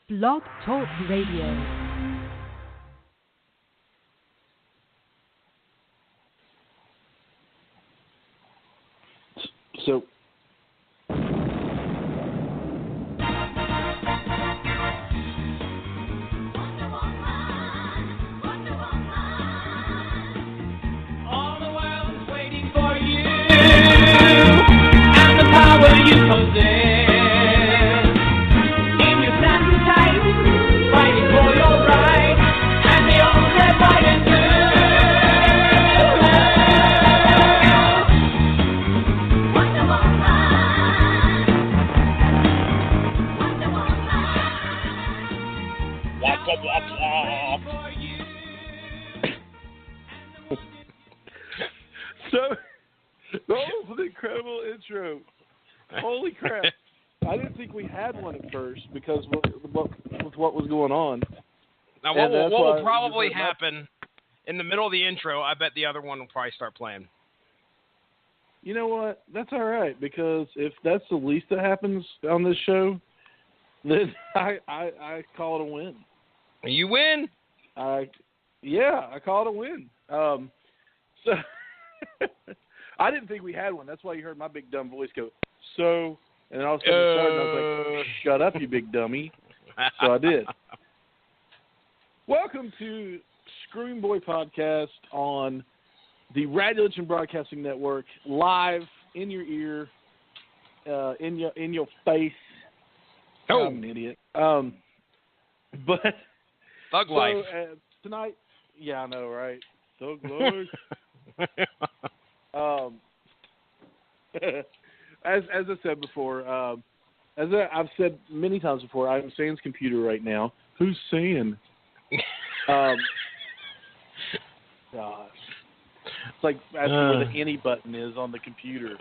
Blog Talk Radio. So, all the world's waiting for you and the power you possess. If you stand tight, fighting for your right, and the old red, white, and blue. Wonder Woman. For you. so that was an incredible intro. Holy crap! I didn't think we had one at first because with what was going on. Now, And what that's will why probably you heard happen in the middle of the intro, I bet the other one will probably start playing. You know what? That's all right because if that's the least that happens on this show, then I call it a win. You win. I call it a win. So I didn't think we had one. That's why you heard my big dumb voice go, so, and then all of a sudden it started, and I was like, shut up, you big dummy. So I did. Welcome to Scream Boy Podcast on the Radulation Broadcasting Network, live in your ear, in your face. Oh. I'm an idiot. But Thug life. Tonight, yeah, I know, right? Thug life. As I said before, as I've said many times before, I'm Sam's computer right now. Who's Sam? Gosh, it's like asking where the any button is on the computer.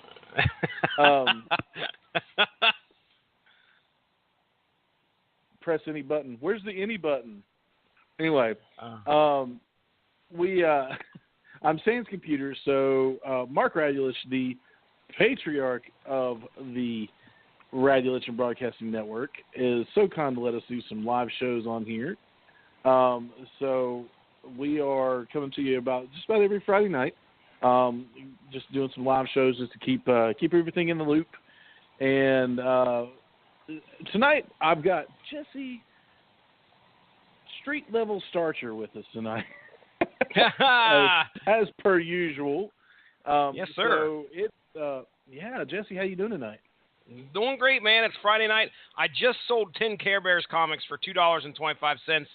Press any button. Where's the any button? Anyway, I'm Sam's computer, so Mark Radulich, the patriarch of the Radulation Broadcasting Network, is so kind to let us do some live shows on here. So we are coming to you just about every Friday night, just doing some live shows just to keep everything in the loop. And tonight I've got Jesse Street Level Starcher with us tonight. as per usual. Yes, sir. So it's Jesse, how you doing tonight? Doing great, man. It's Friday night. I just sold 10 Care Bears comics for $2.25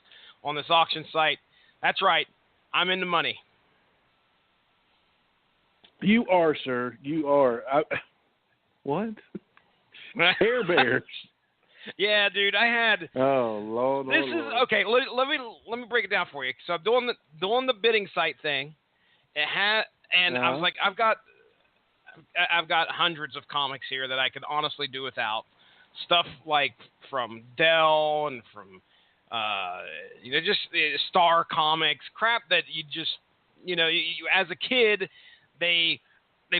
on this auction site. That's right. I'm in the money. You are, sir. You are. What? Care Bears. Yeah, dude. I had. Oh Lord. This is okay. Let me break it down for you. So I'm doing the bidding site thing. It had, and I was like, I've got hundreds of comics here that I could honestly do without. Stuff like from Dell and from just Star Comics, crap that you just you as a kid they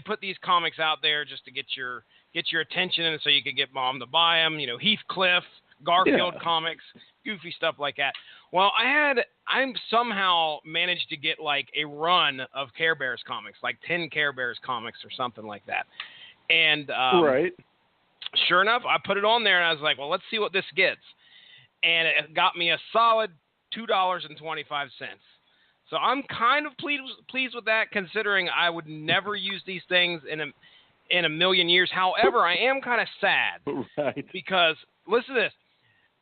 put these comics out there just to get your attention, and so you could get mom to buy them. Heathcliff, Garfield comics, goofy stuff like that. Well, I'm somehow managed to get like a run of Care Bears comics, like 10 Care Bears comics or something like that. And right. Sure enough, I put it on there, and I was like, well, let's see what this gets. And it got me a solid $2.25. So I'm kind of pleased with that, considering I would never use these things in a million years. However, I am kind of sad because listen to this.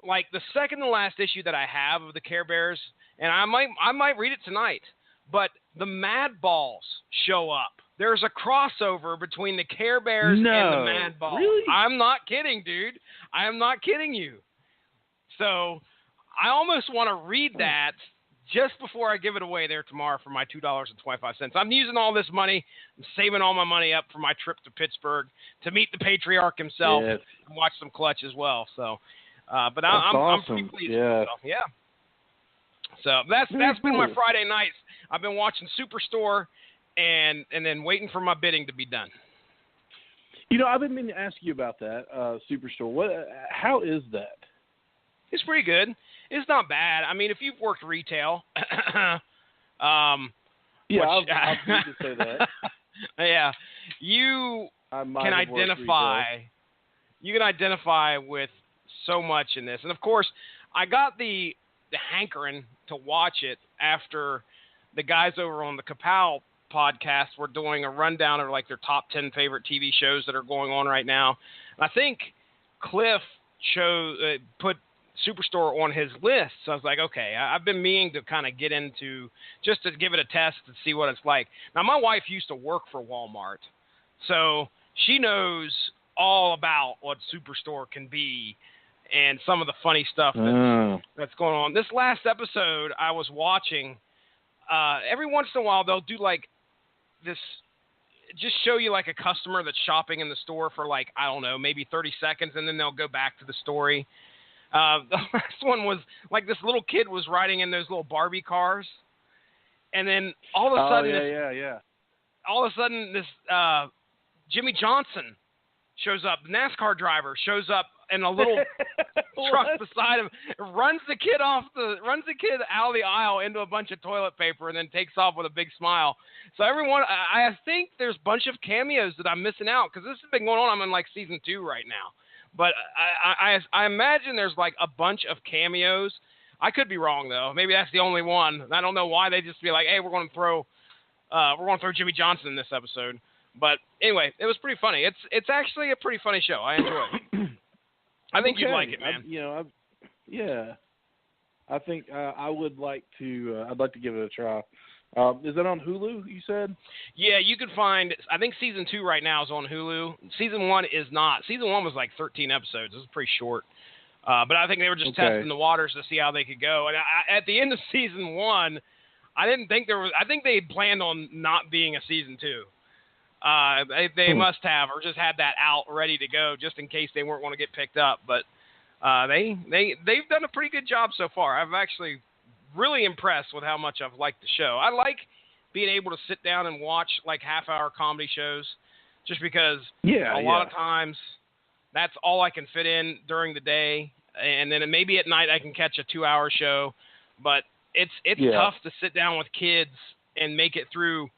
Like the second to last issue that I have of the Care Bears, and I might read it tonight, but the Mad Balls show up. There's a crossover between the Care Bears and the Mad Balls. Really? I'm not kidding, dude. I am not kidding you. So I almost want to read that just before I give it away there tomorrow for my $2.25. I'm using all this money. I'm saving all my money up for my trip to Pittsburgh to meet the patriarch himself and watch some Clutch as well. So, but I'm pretty pleased with myself. Yeah. So that's been my Friday nights. I've been watching Superstore and then waiting for my bidding to be done. You know, I've been meaning to ask you about that Superstore. How is that? It's pretty good. It's not bad. I mean, if you've worked retail, Yeah, which, I'll need to say that. yeah, you I might can have worked identify. retail. You can identify with so much in this, and of course, I got the hankering to watch it after the guys over on the Kapow podcast were doing a rundown of like their top 10 favorite TV shows that are going on right now. I think Cliff put Superstore on his list, so I was like, okay, I've been meaning to kind of get into just to give it a test and see what it's like. Now, my wife used to work for Walmart, so she knows all about what Superstore can be and some of the funny stuff that's going on. This last episode I was watching, every once in a while they'll do like this, just show you like a customer that's shopping in the store for like, I don't know, maybe 30 seconds, and then they'll go back to the story. The last one was like this little kid was riding in those little Barbie cars, and then all of a sudden, all of a sudden this Jimmy Johnson shows up, the NASCAR driver shows up in a little truck beside him, runs the kid out of the aisle into a bunch of toilet paper, and then takes off with a big smile. So everyone, I think there's a bunch of cameos that I'm missing out because this has been going on. I'm in like season 2 right now, but I imagine there's like a bunch of cameos. I could be wrong though. Maybe that's the only one. I don't know why they just be like, hey, we're going to throw Jimmy Johnson in this episode. But anyway, it was pretty funny. It's actually a pretty funny show. I enjoy it. I think you'd like it, man. I think I would like to. I'd like to give it a try. Is that on Hulu? You said? Yeah, you can find. I think season 2 right now is on Hulu. Season 1 is not. Season 1 was like 13 episodes. It was pretty short. But I think they were just testing the waters to see how they could go. And at the end of season 1, I didn't think there was. I think they had planned on not being a season 2. They must have, or just had that out ready to go, just in case they weren't going to get picked up. But they've done a pretty good job so far. I've actually really impressed with how much I've liked the show. I like being able to sit down and watch like half-hour comedy shows, just because a lot of times that's all I can fit in during the day, and then maybe at night I can catch a 2-hour show. But it's tough to sit down with kids and make it through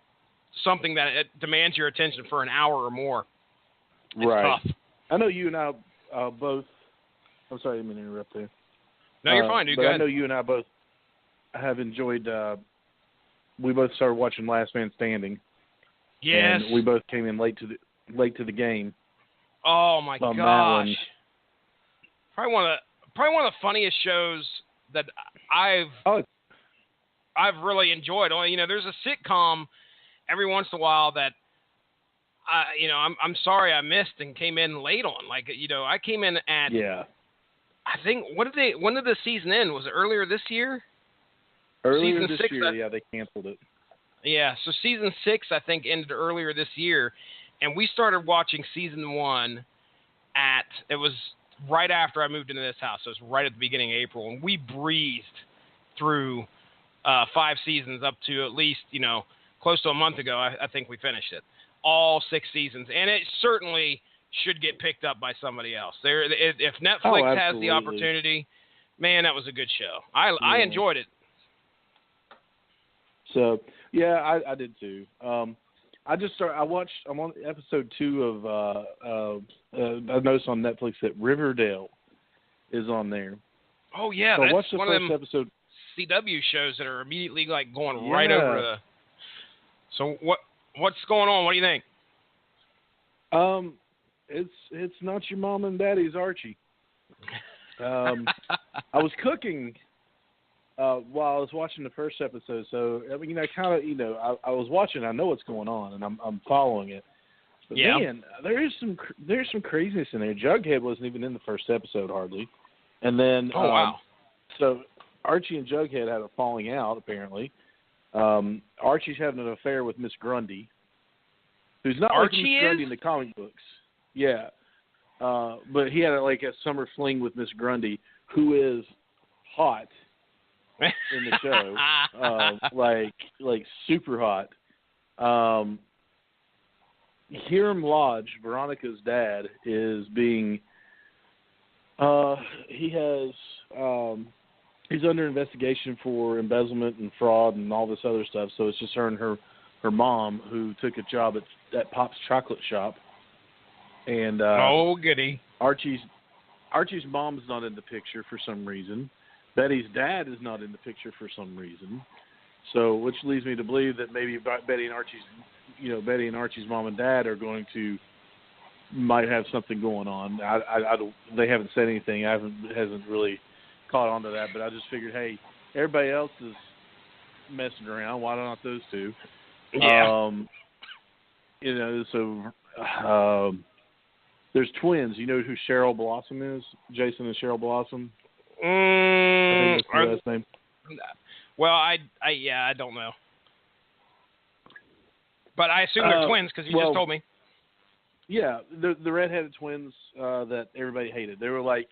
something that it demands your attention for an hour or more. It's tough. I know you and I both. I'm sorry, I didn't mean to interrupt there. No, you're fine, dude. But Go I ahead. know you and I both have enjoyed. We both started watching Last Man Standing. Yes. And we both came in late to the game. Oh my gosh. Probably one of the funniest shows that I've really enjoyed. You know, there's a sitcom every once in a while that I'm sorry I missed and came in late on. Like, you know, I came in at I think when did the season end? Was it earlier this year? Earlier season this 6, year, they canceled it. Yeah, so season 6 I think ended earlier this year, and we started watching season 1 it was right after I moved into this house. So it was right at the beginning of April, and we breezed through 5 seasons up to at least, you know, close to a month ago. I think we finished it, all 6 seasons, and it certainly should get picked up by somebody else. If Netflix has the opportunity, man, that was a good show. I enjoyed it. So yeah, I did too. I'm on episode 2 of I noticed on Netflix that Riverdale is on there. Oh yeah, so that's one of them episode CW shows that are immediately like going right over the. So what's going on? What do you think? It's not your mom and daddy's Archie. I was cooking while I was watching the first episode, so I mean, I was watching. I know what's going on, and I'm following it. But man, there's some craziness in there. Jughead wasn't even in the first episode hardly, and then wow. So Archie and Jughead had a falling out apparently. Archie's having an affair with Miss Grundy, who's not like Miss Grundy in the comic books. Yeah, but he had a summer fling with Miss Grundy, who is hot in the show, like super hot. Hiram Lodge, Veronica's dad, is being He has. He's under investigation for embezzlement and fraud and all this other stuff. So it's just her and her mom, who took a job at Pop's Chocolate Shop. And oh, goody. Archie's mom's not in the picture for some reason. Betty's dad is not in the picture for some reason. So, which leads me to believe that maybe Betty and Archie's mom and dad are going to might have something going on. I don't. They haven't said anything. Hasn't really caught on to that. But I just figured, hey, everybody else is messing around. Why not those two? Yeah. So there's twins. You know who Cheryl Blossom is? Jason and Cheryl Blossom. I think that's the last name. Well, I don't know. But I assume they're twins because you just told me. Yeah, the redheaded twins that everybody hated. They were like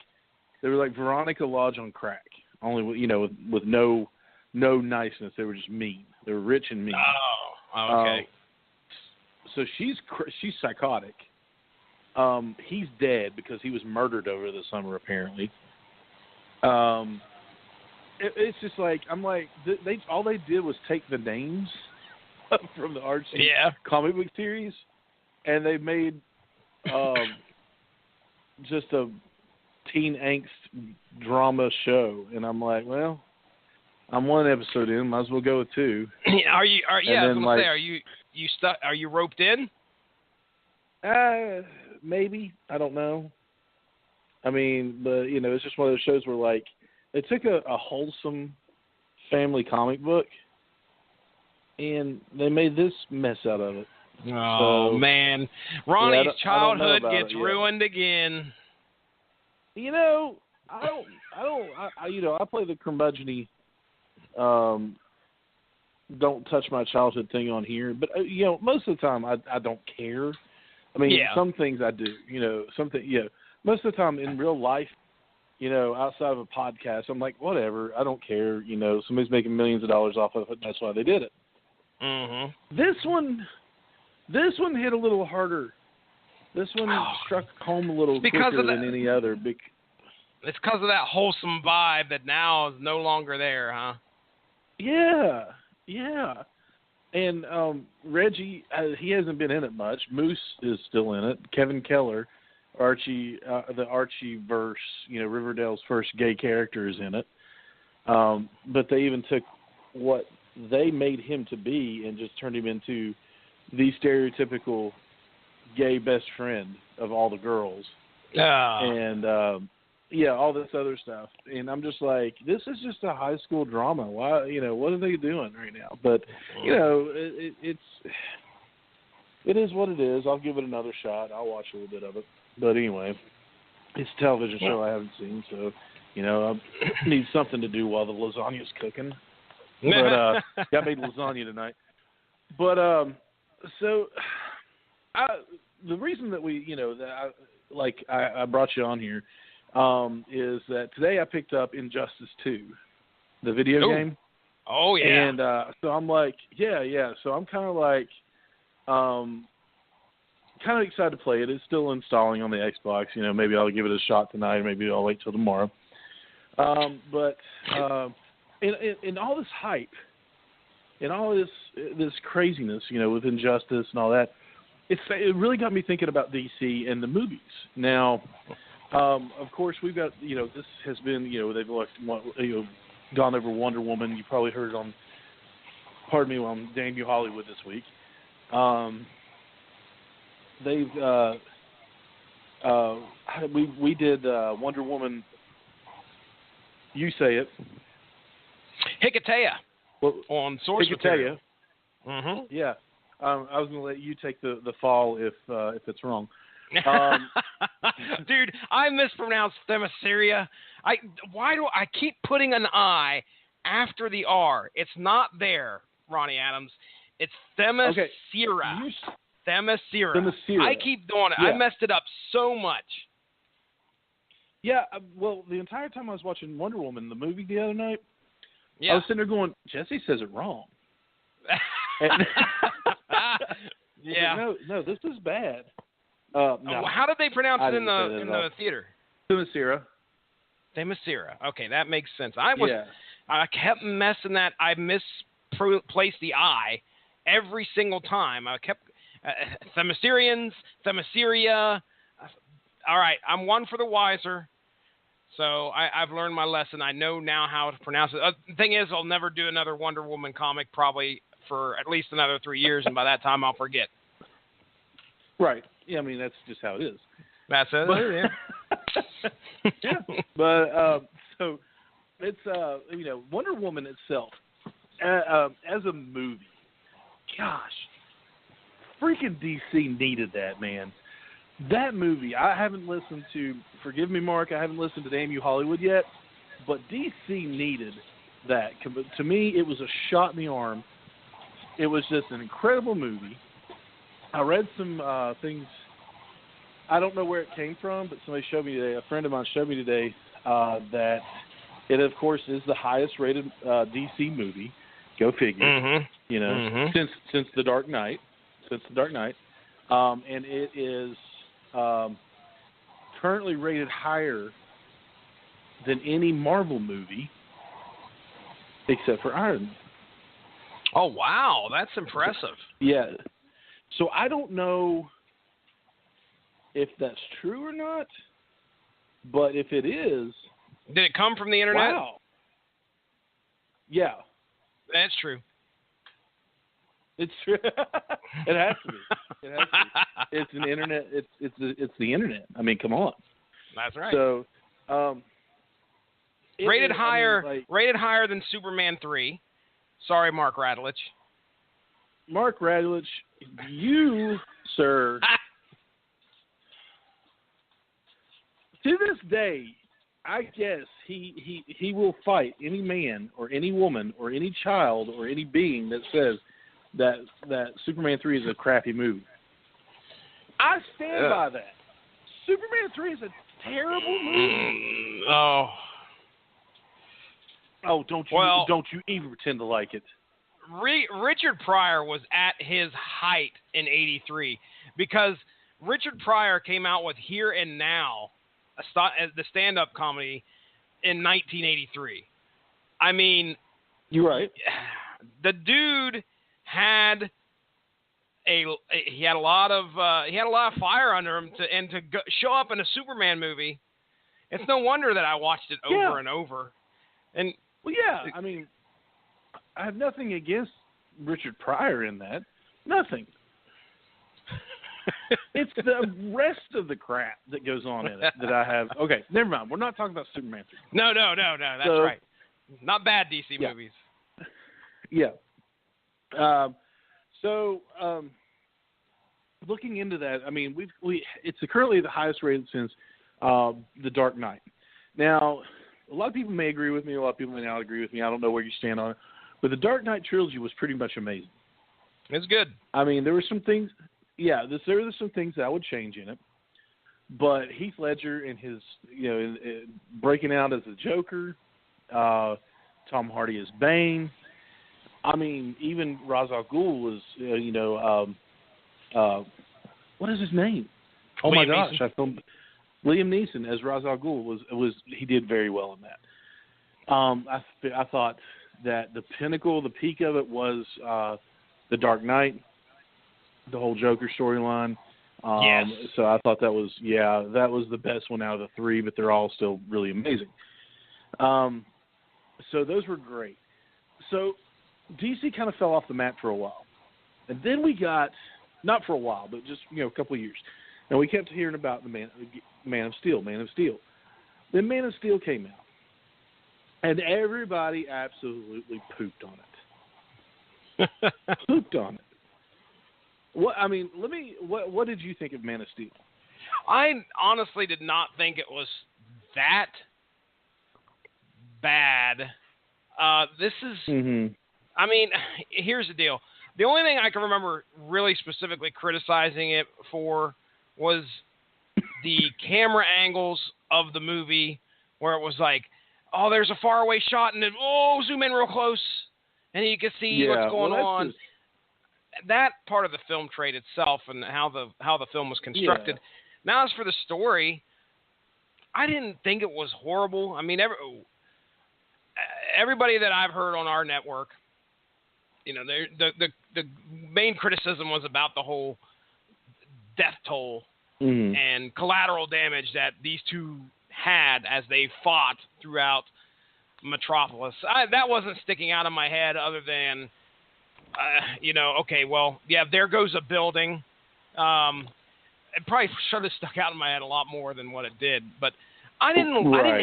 Veronica Lodge on crack. Only with no niceness. They were just mean. They were rich and mean. Oh, okay. So she's psychotic. He's dead because he was murdered over the summer apparently. It's just like I'm like all they did was take the names from the Archie comic book series, and they made just a teen angst drama show, and I'm like, well, I'm one episode in, might as well go with two. I was gonna say, are you stuck? Are you roped in? Maybe, I don't know. I mean, but it's just one of those shows where like they took a wholesome family comic book and they made this mess out of it. Oh, so, man. Ronnie's childhood gets ruined again. I play the curmudgeon-y, don't touch my childhood thing on here, but most of the time I don't care. I mean, some things I do, most of the time in real life, outside of a podcast, I'm like, whatever, I don't care. Somebody's making millions of dollars off of it. That's why they did it. Mm-hmm. This one hit a little harder. This one struck home a little quicker than any other. It's because of that wholesome vibe that now is no longer there, huh? Yeah. And Reggie, he hasn't been in it much. Moose is still in it. Kevin Keller, Archie, the Archieverse, Riverdale's first gay character is in it. But they even took what they made him to be and just turned him into the stereotypical gay best friend of all the girls. And all this other stuff. And I'm just like, this is just a high school drama. Why, what are they doing right now? But, it is what it is. I'll give it another shot. I'll watch a little bit of it. But anyway, it's a television show I haven't seen, so, I need something to do while the lasagna's cooking. But got made lasagna tonight. But so the reason that we, I brought you on here is that today I picked up Injustice 2, the video game. Oh, yeah. And so I'm like, yeah. So I'm kind of like, kind of excited to play it. It's still installing on the Xbox. Maybe I'll give it a shot tonight. Maybe I'll wait till tomorrow. But in all this hype, in all this craziness, with Injustice and all that, it really got me thinking about DC and the movies. Now, of course, we've got this has been they've gone over Wonder Woman. You probably heard it on Damn You Hollywood this week. They've we did Wonder Woman. You say it. Hikatea on source material. Mm-hmm. Yeah. I was going to let you take the fall if it's wrong. Dude, I mispronounced Themyscira. Why do I keep putting an I after the R? It's not there, Ronnie Adams. It's Themyscira. Okay. Themyscira. I keep doing it. Yeah. I messed it up so much. Yeah, well, the entire time I was watching Wonder Woman, the movie the other night, yeah. I was sitting there going, Jesse says it wrong. Yeah. No, this is bad. No. How did they pronounce it in the theater? Themyscira. Themyscira. Okay, that makes sense. I kept messing that. I misplaced the I every single time. I kept Themyscirians, Themysciria. All right, I'm one for the wiser. So I've learned my lesson. I know now how to pronounce it. The thing is, I'll never do another Wonder Woman comic probably for at least another 3 years, and by that time I'll forget. Right. Yeah, I mean, that's just how it is. That's it. Yeah. Yeah. But so it's Wonder Woman itself as a movie. Gosh, freaking DC needed that, man. That movie, I haven't listened to. Forgive me, Mark. I haven't listened to Damn You Hollywood yet, but DC needed that. To me, it was a shot in the arm. It was just an incredible movie. I read some things. I don't know where it came from, but somebody showed me today. A friend of mine showed me today that it, of course, is the highest-rated DC movie. Go figure. Mm-hmm. You know, Mm-hmm. since The Dark Knight. And it is currently rated higher than any Marvel movie except for Iron Man. Oh, wow. That's impressive. Yeah. So I don't know if that's true or not, but if it is... Did it come from the internet? Wow. Yeah. That's true. It's true. It has to be. It's an internet. It's the internet. I mean, come on. That's right. So, rated higher. I mean, rated higher than Superman 3. Sorry, Mark Radulich. Mark Radulich, you, sir. To this day, I guess he will fight any man or any woman or any child or any being that says that Superman 3 is a crappy movie. I stand by that. Superman 3 is a terrible movie. Oh, don't you even pretend to like it. Richard Pryor was at his height in '83 because Richard Pryor came out with Here and Now, the stand-up comedy, in 1983. I mean, you're right. The dude had he had a lot of fire under him to show up in a Superman movie. It's no wonder that I watched it over and over. And well, yeah, I mean, I have nothing against Richard Pryor in that. Nothing. It's the rest of the crap that goes on in it that I have. Okay, never mind. We're not talking about Superman 3. No. That's right. Not bad DC movies. Yeah. So looking into that, I mean, it's currently the highest rated since The Dark Knight. Now, a lot of people may agree with me. A lot of people may not agree with me. I don't know where you stand on it. But the Dark Knight trilogy was pretty much amazing. It's good. I mean, there were some things. Yeah, there were some things that I would change in it. But Heath Ledger and his, breaking out as the Joker, Tom Hardy as Bane. I mean, even Ra's al Ghul was, what is his name? Oh my gosh! Neeson. Liam Neeson as Ra's al Ghul was he did very well in that. I thought that the pinnacle, the peak of it was The Dark Knight, the whole Joker storyline. Yes. So I thought that was the best one out of the three, but they're all still really amazing. So those were great. So DC kind of fell off the map for a while. And then we got, not for a while, but just, a couple of years. And we kept hearing about the Man of Steel. Then Man of Steel came out. And everybody absolutely pooped on it. Pooped on it. What did you think of Man of Steel? I honestly did not think it was that bad. This is, I mean, here's the deal. The only thing I can remember really specifically criticizing it for was the camera angles of the movie where it was like, oh, there's a faraway shot and then, zoom in real close and you can see what's going on. That part of the film trade itself and how the film was constructed. Yeah. Now as for the story, I didn't think it was horrible. I mean, everybody that I've heard on our network, you know, the main criticism was about the whole death toll and collateral damage that these two had as they fought throughout Metropolis. That wasn't sticking out of my head other than, you know, okay, well, yeah, there goes a building. It probably should have stuck out in my head a lot more than what it did, but I didn't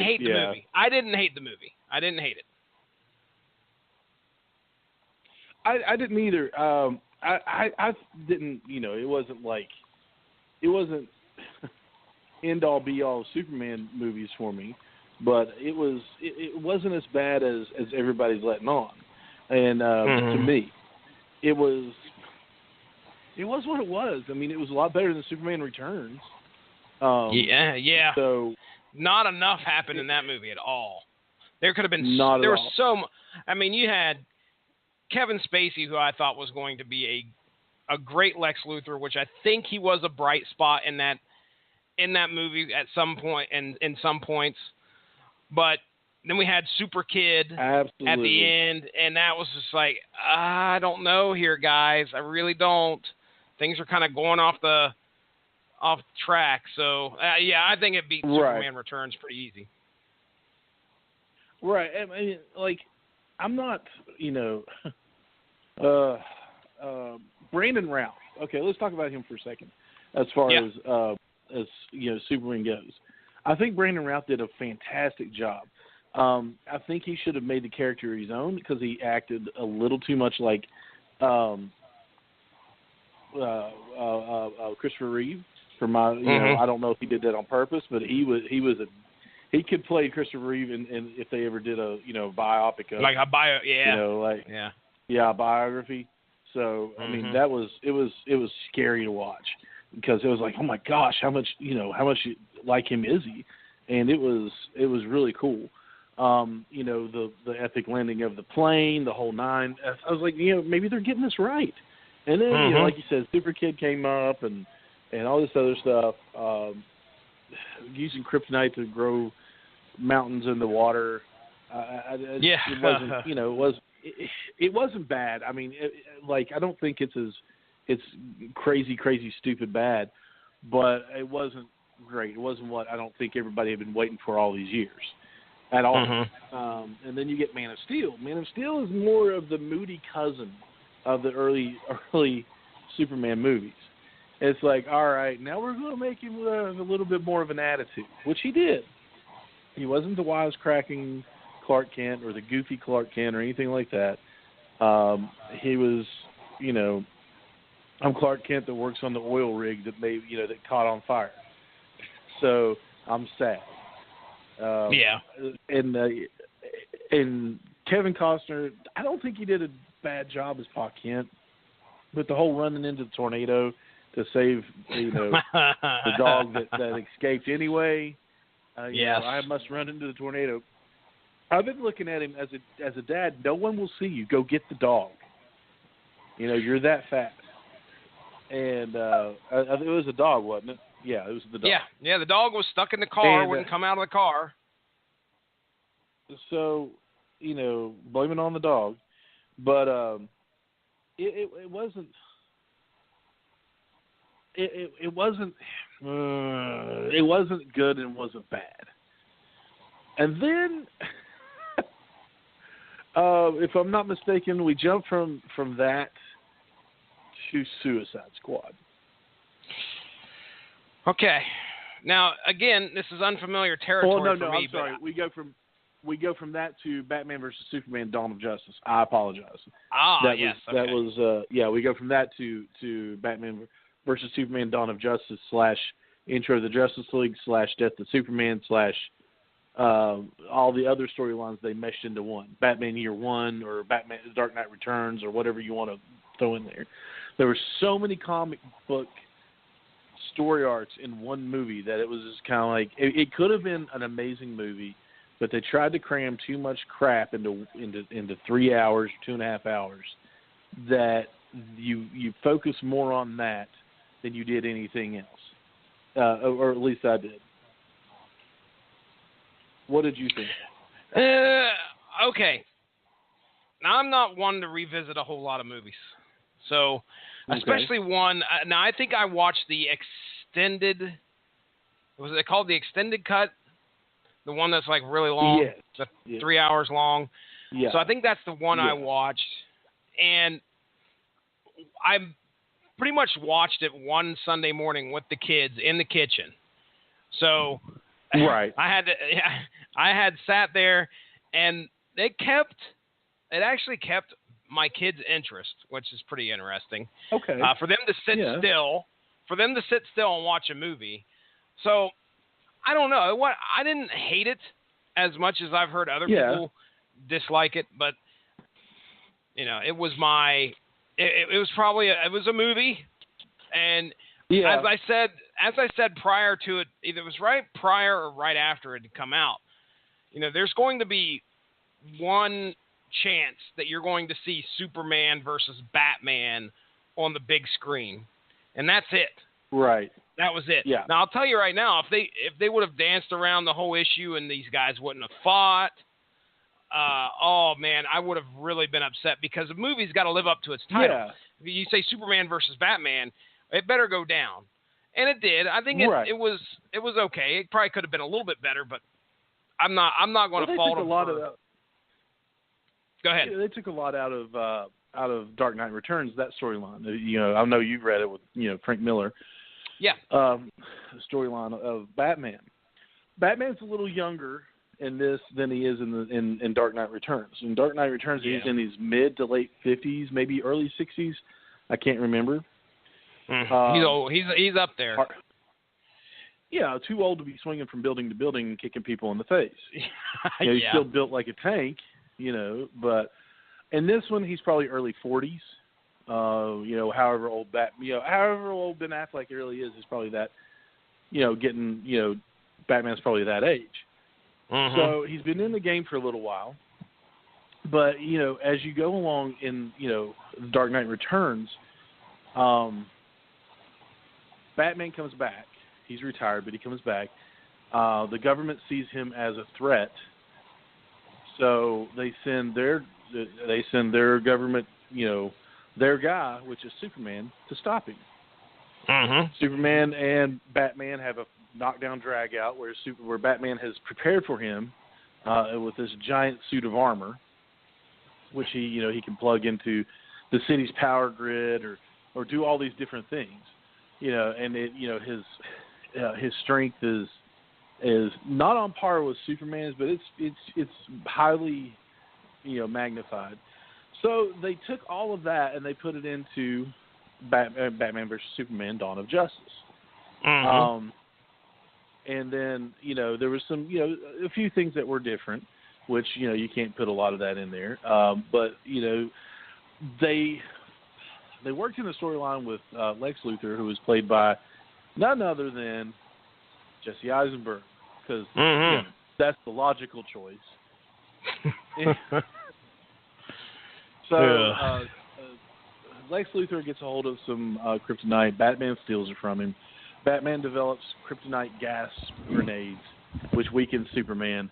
hate the movie. I didn't hate the movie. I didn't hate it. I didn't either. I didn't, you know, it wasn't end all be all Superman movies for me, but it wasn't as bad as everybody's letting on. And to me, it was what it was. I mean, it was a lot better than Superman Returns. Yeah. So not enough happened in that movie at all. There could have been I mean, you had Kevin Spacey, who I thought was going to be a great Lex Luthor, which I think he was a bright spot in that movie at some point and in some points. But then we had Super Kid at the end, and that was just like, I don't know here, guys. I really don't. Things are kind of going off track. So, yeah, I think it beat Superman Returns pretty easy. Right. I mean, like, I'm not, you know, Brandon Routh. Okay, let's talk about him for a second. As far as you know, Superman goes, I think Brandon Routh did a fantastic job. I think he should have made the character his own because he acted a little too much like Christopher Reeve. You know, I don't know if he did that on purpose, but he could play Christopher Reeve in if they ever did a, you know, biopic of, like a bio, you know, like a biography. So I mean, it was scary to watch because it was like, oh my gosh, how much like him is he? And it was really cool. You know, the epic landing of the plane, the whole nine. I was like, you know, maybe they're getting this right. And then, you know, like you said, Super Kid came up and all this other stuff, using kryptonite to grow mountains in the water. It wasn't, you know, it wasn't bad. I mean, I don't think it's crazy, stupid bad, but it wasn't great. It wasn't what I don't think everybody had been waiting for all these years at all. And then you get Man of Steel. Man of Steel is more of the moody cousin of the early Superman movies. It's like, all right, now we're going to make him a little bit more of an attitude, which he did. He wasn't the wisecracking Clark Kent or the goofy Clark Kent or anything like that. He was, you know, I'm Clark Kent that works on the oil rig that that caught on fire. So I'm sad. And Kevin Costner, I don't think he did a bad job as Pa Kent, but the whole running into the tornado to save, you know, the dog that escaped anyway. You know, I must run into the tornado. I've been looking at him as a dad. No one will see you. Go get the dog. You know, you're that fast. And it was a dog, wasn't it? Yeah, it was the dog. Yeah, the dog was stuck in the car, wouldn't come out of the car. So, you know, blame it on the dog. But it wasn't. It wasn't. It wasn't good and wasn't bad. And then, if I'm not mistaken, we jumped from that to Suicide Squad. Okay. Now, again, this is unfamiliar territory for me. I'm sorry. We go from that to Batman versus Superman: Dawn of Justice. I apologize. We go from that to Batman versus Superman: Dawn of Justice / Intro of the Justice League / Death of Superman / all the other storylines they meshed into one. Batman Year One or Batman Dark Knight Returns or whatever you want to throw in there. There were so many comic book story arcs in one movie that it was just kind of like it could have been an amazing movie, but they tried to cram too much crap into 3 hours, 2.5 hours, that you focus more on that than you did anything else, or at least I did. What did you think? Okay. Now, I'm not one to revisit a whole lot of movies. So, especially one. Now, I think I watched the extended. Was it called the extended cut? The one that's like really long? Yes. 3 hours long. Yeah. So I think that's the one I watched. And I pretty much watched it one Sunday morning with the kids in the kitchen. So right. I had sat there, and it actually kept my kids' interest, which is pretty interesting. Okay. For them to sit still and watch a movie. So I don't know. I didn't hate it as much as I've heard other people dislike it, but it was it was probably it was a movie, and as I said prior to it, either it was right prior or right after it had come out. There's going to be one chance that you're going to see Superman versus Batman on the big screen, and that's it. Right. That was it. Yeah. Now I'll tell you right now, if they would have danced around the whole issue and these guys wouldn't have fought, oh man, I would have really been upset because the movie's got to live up to its title. Yeah. If you say Superman versus Batman, it better go down, and it did. I think it was okay. It probably could have been a little bit better, but I'm not going to fault them. Go ahead. They took a lot out of Dark Knight Returns, that storyline. I know you've read it with Frank Miller. Yeah. Storyline of Batman. Batman's a little younger in this than he is in Dark Knight Returns. In Dark Knight Returns, he's in his mid to late 50s, maybe early 60s. I can't remember. Mm-hmm. He's old. He's up there. Yeah, too old to be swinging from building to building and kicking people in the face. He's still built like a tank, but in this one he's probably early 40s. However old Ben Affleck really is probably that, Batman's probably that age. Mm-hmm. So he's been in the game for a little while. But, as you go along in, Dark Knight Returns, Batman comes back. He's retired, but he comes back. The government sees him as a threat. So they send their government, their guy, which is Superman, to stop him. Mm-hmm. Superman and Batman have a knockdown drag out where Batman has prepared for him with this giant suit of armor, which he can plug into the city's power grid or do all these different things. And his strength is not on par with Superman's, but it's highly magnified. So they took all of that and they put it into Batman versus Superman: Dawn of Justice. Mm-hmm. And then there was some a few things that were different, which you can't put a lot of that in there. But they worked in the storyline with Lex Luthor, who was played by none other than Jesse Eisenberg, because that's the logical choice. So Lex Luthor gets a hold of some kryptonite. Batman steals it from him. Batman develops kryptonite gas grenades, which weakens Superman.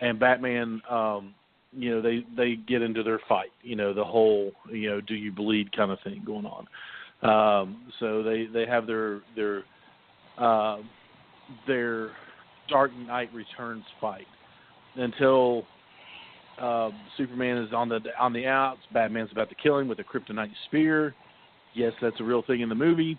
And Batman, they get into their fight. The whole, do you bleed kind of thing going on. So they have their Dark Knight Returns fight until Superman is on the outs. Batman's about to kill him with a kryptonite spear. Yes, that's a real thing in the movie.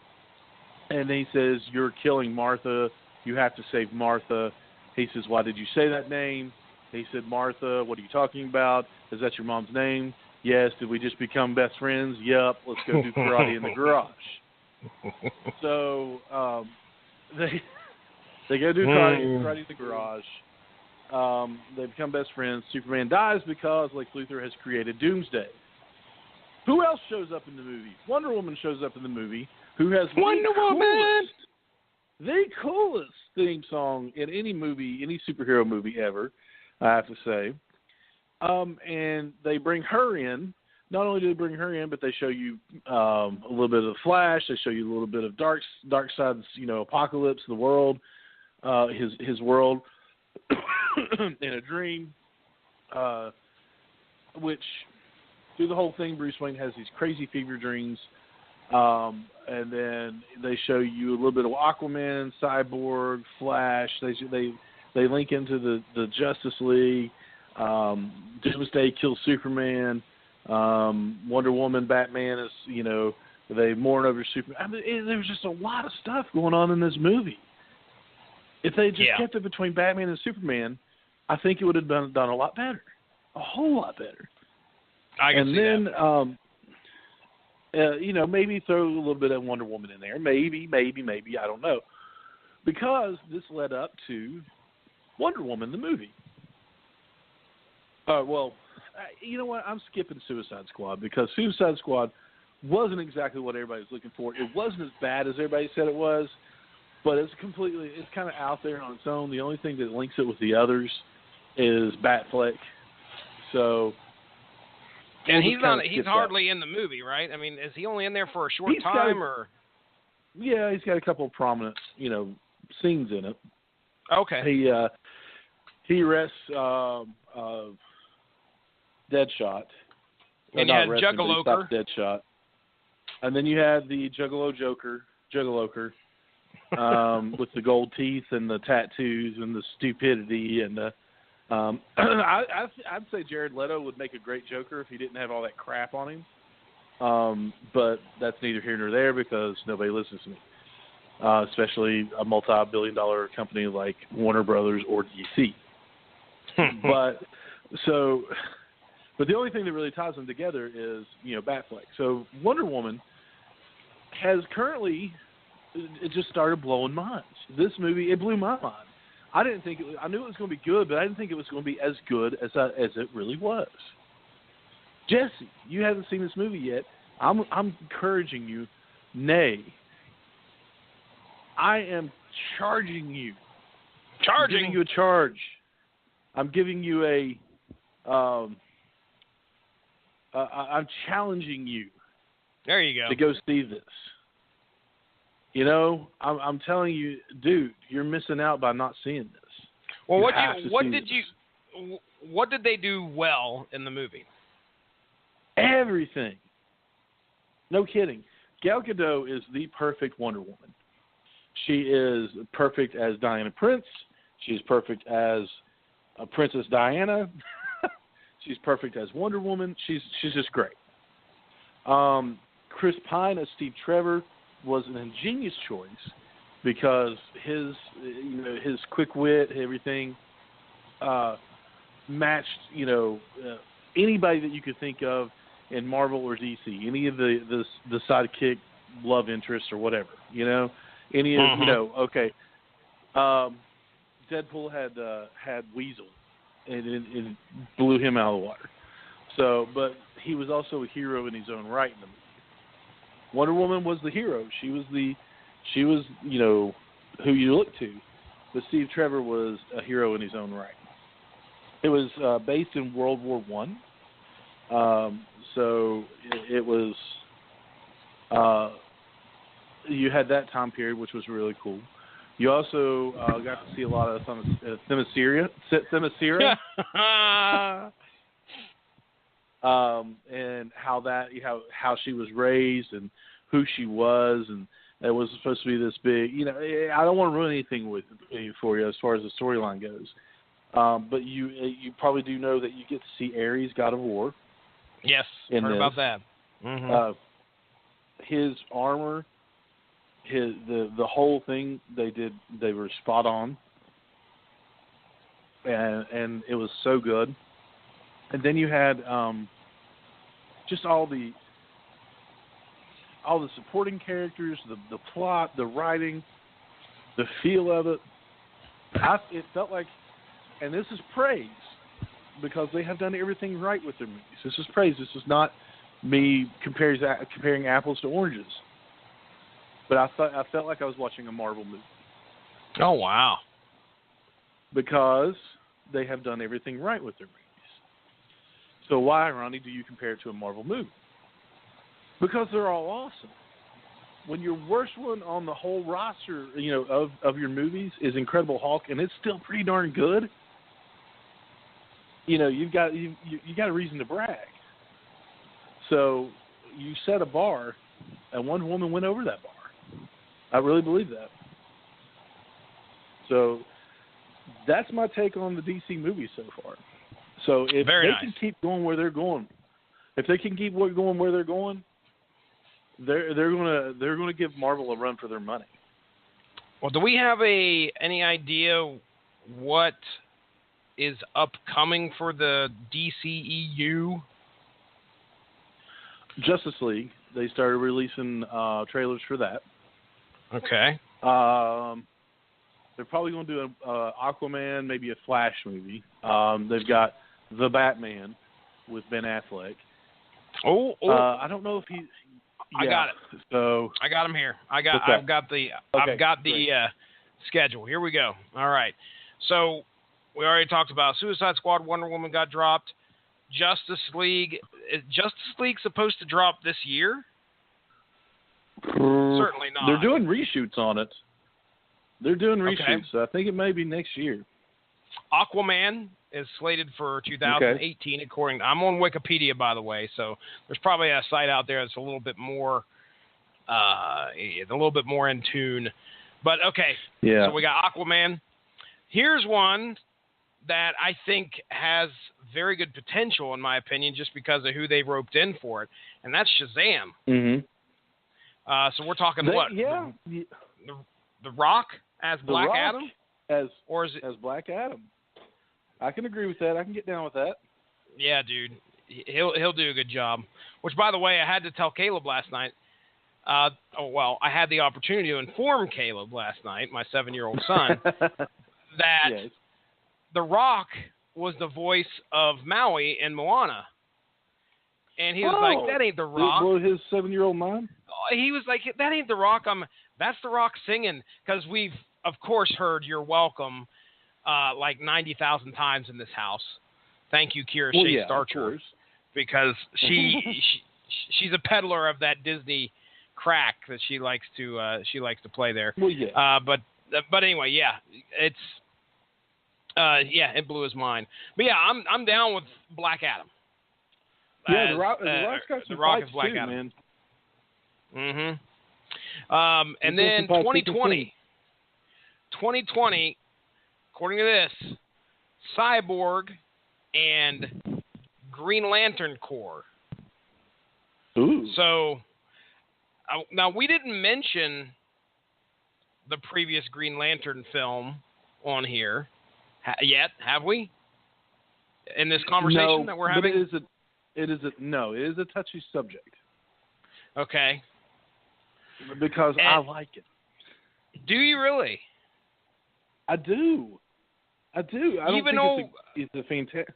And he says, "You're killing Martha. You have to save Martha." He says, "Why did you say that name?" He said, "Martha, what are you talking about? Is that your mom's name?" "Yes." "Did we just become best friends?" "Yep." "Let's go do karate in the garage." So they go do karate in the garage. They become best friends. Superman dies because Lex Luthor has created Doomsday. Who else shows up in the movie? Wonder Woman shows up in the movie, who has the coolest theme song in any movie, any superhero movie ever, I have to say. And they bring her in. Not only do they bring her in, but they show you a little bit of the Flash. They show you a little bit of Darkseid's, Apocalypse, the world, his world. in a dream, which through the whole thing, Bruce Wayne has these crazy fever dreams, and then they show you a little bit of Aquaman, Cyborg, Flash. They link into the Justice League. Doomsday kills Superman. Wonder Woman, Batman is, they mourn over Superman. I mean, there's just a lot of stuff going on in this movie. If they just kept it between Batman and Superman, I think it would have done a lot better, a whole lot better. I can see that. Maybe throw a little bit of Wonder Woman in there. Maybe, I don't know. Because this led up to Wonder Woman, the movie. You know what? I'm skipping Suicide Squad because Suicide Squad wasn't exactly what everybody was looking for. It wasn't as bad as everybody said it was, but it's kind of out there on its own. The only thing that links it with the others is Batfleck. So... And he's hardly in the movie, right? I mean, is he only in there for a short time, or? Yeah, he's got a couple of prominent, scenes in it. Okay. He arrests Deadshot. And you had Juggaloker. Deadshot. And then you had the Juggaloker, with the gold teeth and the tattoos and the stupidity and the. I'd say Jared Leto would make a great Joker if he didn't have all that crap on him. But that's neither here nor there because nobody listens to me, especially a multi-billion-dollar company like Warner Brothers or DC. But the only thing that really ties them together is Batfleck. So Wonder Woman has currently it just started blowing minds. This movie, it blew my mind. I knew it was going to be good, but I didn't think it was going to be as good as it really was. Jesse, you haven't seen this movie yet. I'm encouraging you. Nay, I am charging you. I'm giving you a charge. I'm giving you I'm challenging you. There you go. To go see this. I'm telling you, dude, you're missing out by not seeing this. Well, what did they do well in the movie? Everything. No kidding. Gal Gadot is the perfect Wonder Woman. She is perfect as Diana Prince. She's perfect as Princess Diana. She's perfect as Wonder Woman. She's just great. Chris Pine as Steve Trevor was an ingenious choice because his quick wit, everything matched anybody that you could think of in Marvel or DC, any of the sidekick love interest or whatever, any of okay. Deadpool had Weasel, and it blew him out of the water. So, but he was also a hero in his own right in the movie. Wonder Woman was the hero. She was who you look to. But Steve Trevor was a hero in his own right. It was based in World War I. So it was you had that time period, which was really cool. You also got to see a lot of Themyscira. And how she was raised and who she was, and it was supposed to be this big. I don't want to ruin anything for you as far as the storyline goes. But you probably do know that you get to see Ares, God of War. Yes, heard about that. Mm-hmm. His armor, the whole thing they were spot on, and it was so good. And then you had just all the supporting characters, the plot, the writing, the feel of it. It felt like, and this is praise, because they have done everything right with their movies. This is praise. This is not me comparing apples to oranges. But I felt like I was watching a Marvel movie. Oh, wow. Because they have done everything right with their movies. So why, Ronnie, do you compare it to a Marvel movie? Because they're all awesome. When your worst one on the whole roster, of your movies is Incredible Hulk, and it's still pretty darn good, you've got a reason to brag. So you set a bar, and Wonder Woman went over that bar. I really believe that. So that's my take on the DC movies so far. So if can keep going where they're going, if they can keep going where they're going, they're gonna give Marvel a run for their money. Well, do we have any idea what is upcoming for the DCEU? Justice League. They started releasing trailers for that. Okay. They're probably going to do a Aquaman, maybe a Flash movie. They've got The Batman with Ben Affleck. I don't know if he. I got it. So I got him here. I've got the schedule. Here we go. All right. So we already talked about Suicide Squad. Wonder Woman got dropped. Justice League. Is Justice League supposed to drop this year? Certainly not. They're doing reshoots on it. Okay. So I think it may be next year. Aquaman is slated for 2018, according to, I'm on Wikipedia, by the way, so there's probably a site out there that's a little bit more in tune. But okay, so we got Aquaman. Here's one that I think has very good potential, in my opinion, just because of who they roped in for it, and that's Shazam. Mm-hmm. So we're talking what? Yeah. The Rock as Black Adam? As Black Adam. I can agree with that. I can get down with that. Yeah, dude. He'll do a good job. Which, by the way, I had to tell Caleb last night. I had the opportunity to inform Caleb last night, my 7-year-old son, that The Rock was the voice of Maui in Moana. And he was like, that ain't The Rock. Did it blow his 7-year-old mind? He was like, that ain't The Rock. That's The Rock singing. Because we've, of course, heard You're Welcome like 90,000 times in this house. Thank you, Kira Shea Starcher. Because she's a peddler of that Disney crack that she likes to play there. Well, yeah. But anyway, yeah, it's it blew his mind. But yeah, I'm down with Black Adam. Yeah, The Rock's got some Rock fights is Black too, Adam. Man. Mm-hmm. And then 2020, according to this, Cyborg and Green Lantern Corps. Ooh. So now we didn't mention the previous Green Lantern film on here yet, have we? In this conversation that we're having? But it is a touchy subject. Okay. Because I like it. Do you really? I do. I don't think it's a fantastic.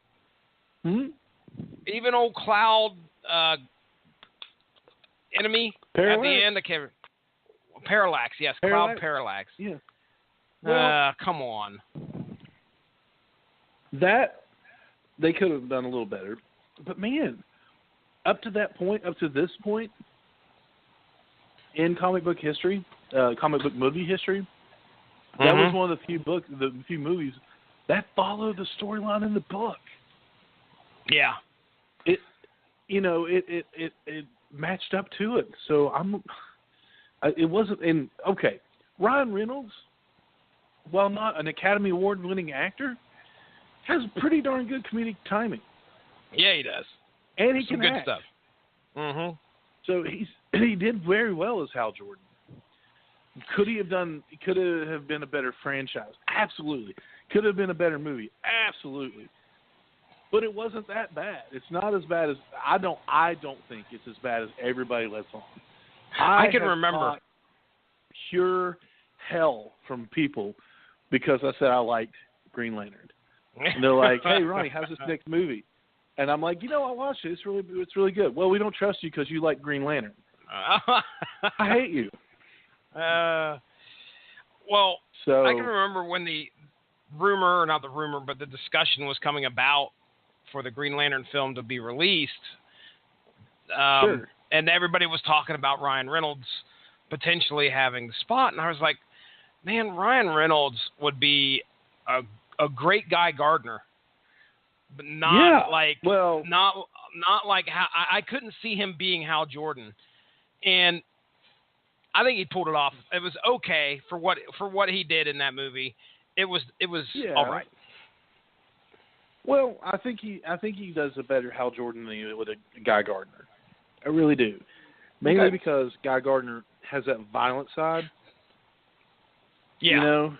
Even old Cloud enemy Parallax? at the end. I can't. Parallax, yes, Cloud Parallax. Yeah. Well, come on. That they could have done a little better, but man, up to this point in comic book history, comic book movie history, that was one of the few movies that followed the storyline in the book. Yeah. It matched up to it. So it wasn't Ryan Reynolds, while not an Academy Award winning actor, has pretty darn good comedic timing. Yeah, he does. And he Some can good act. stuff. Mm-hmm. So he did very well as Hal Jordan. Could have been a better franchise? Absolutely. Could have been a better movie? Absolutely. But it wasn't that bad. It's not as bad as I don't think it's as bad as everybody lets on. I can remember pure hell from people because I said I liked Green Lantern. And they're like, "Hey, Ronnie, how's this next movie?" And I'm like, I watched it. It's really good. Well, we don't trust you because you like Green Lantern. I hate you. So I can remember when the discussion was coming about for the Green Lantern film to be released. Sure. And everybody was talking about Ryan Reynolds potentially having the spot. And I was like, man, Ryan Reynolds would be a great Guy Gardner but not well, not like how I couldn't see him being Hal Jordan, and I think he pulled it off. It was okay for what he did in that movie. It was all right. Well, I think he does a better Hal Jordan than he did with a Guy Gardner. I really do. Mainly because Guy Gardner has that violent side. Yeah. You know?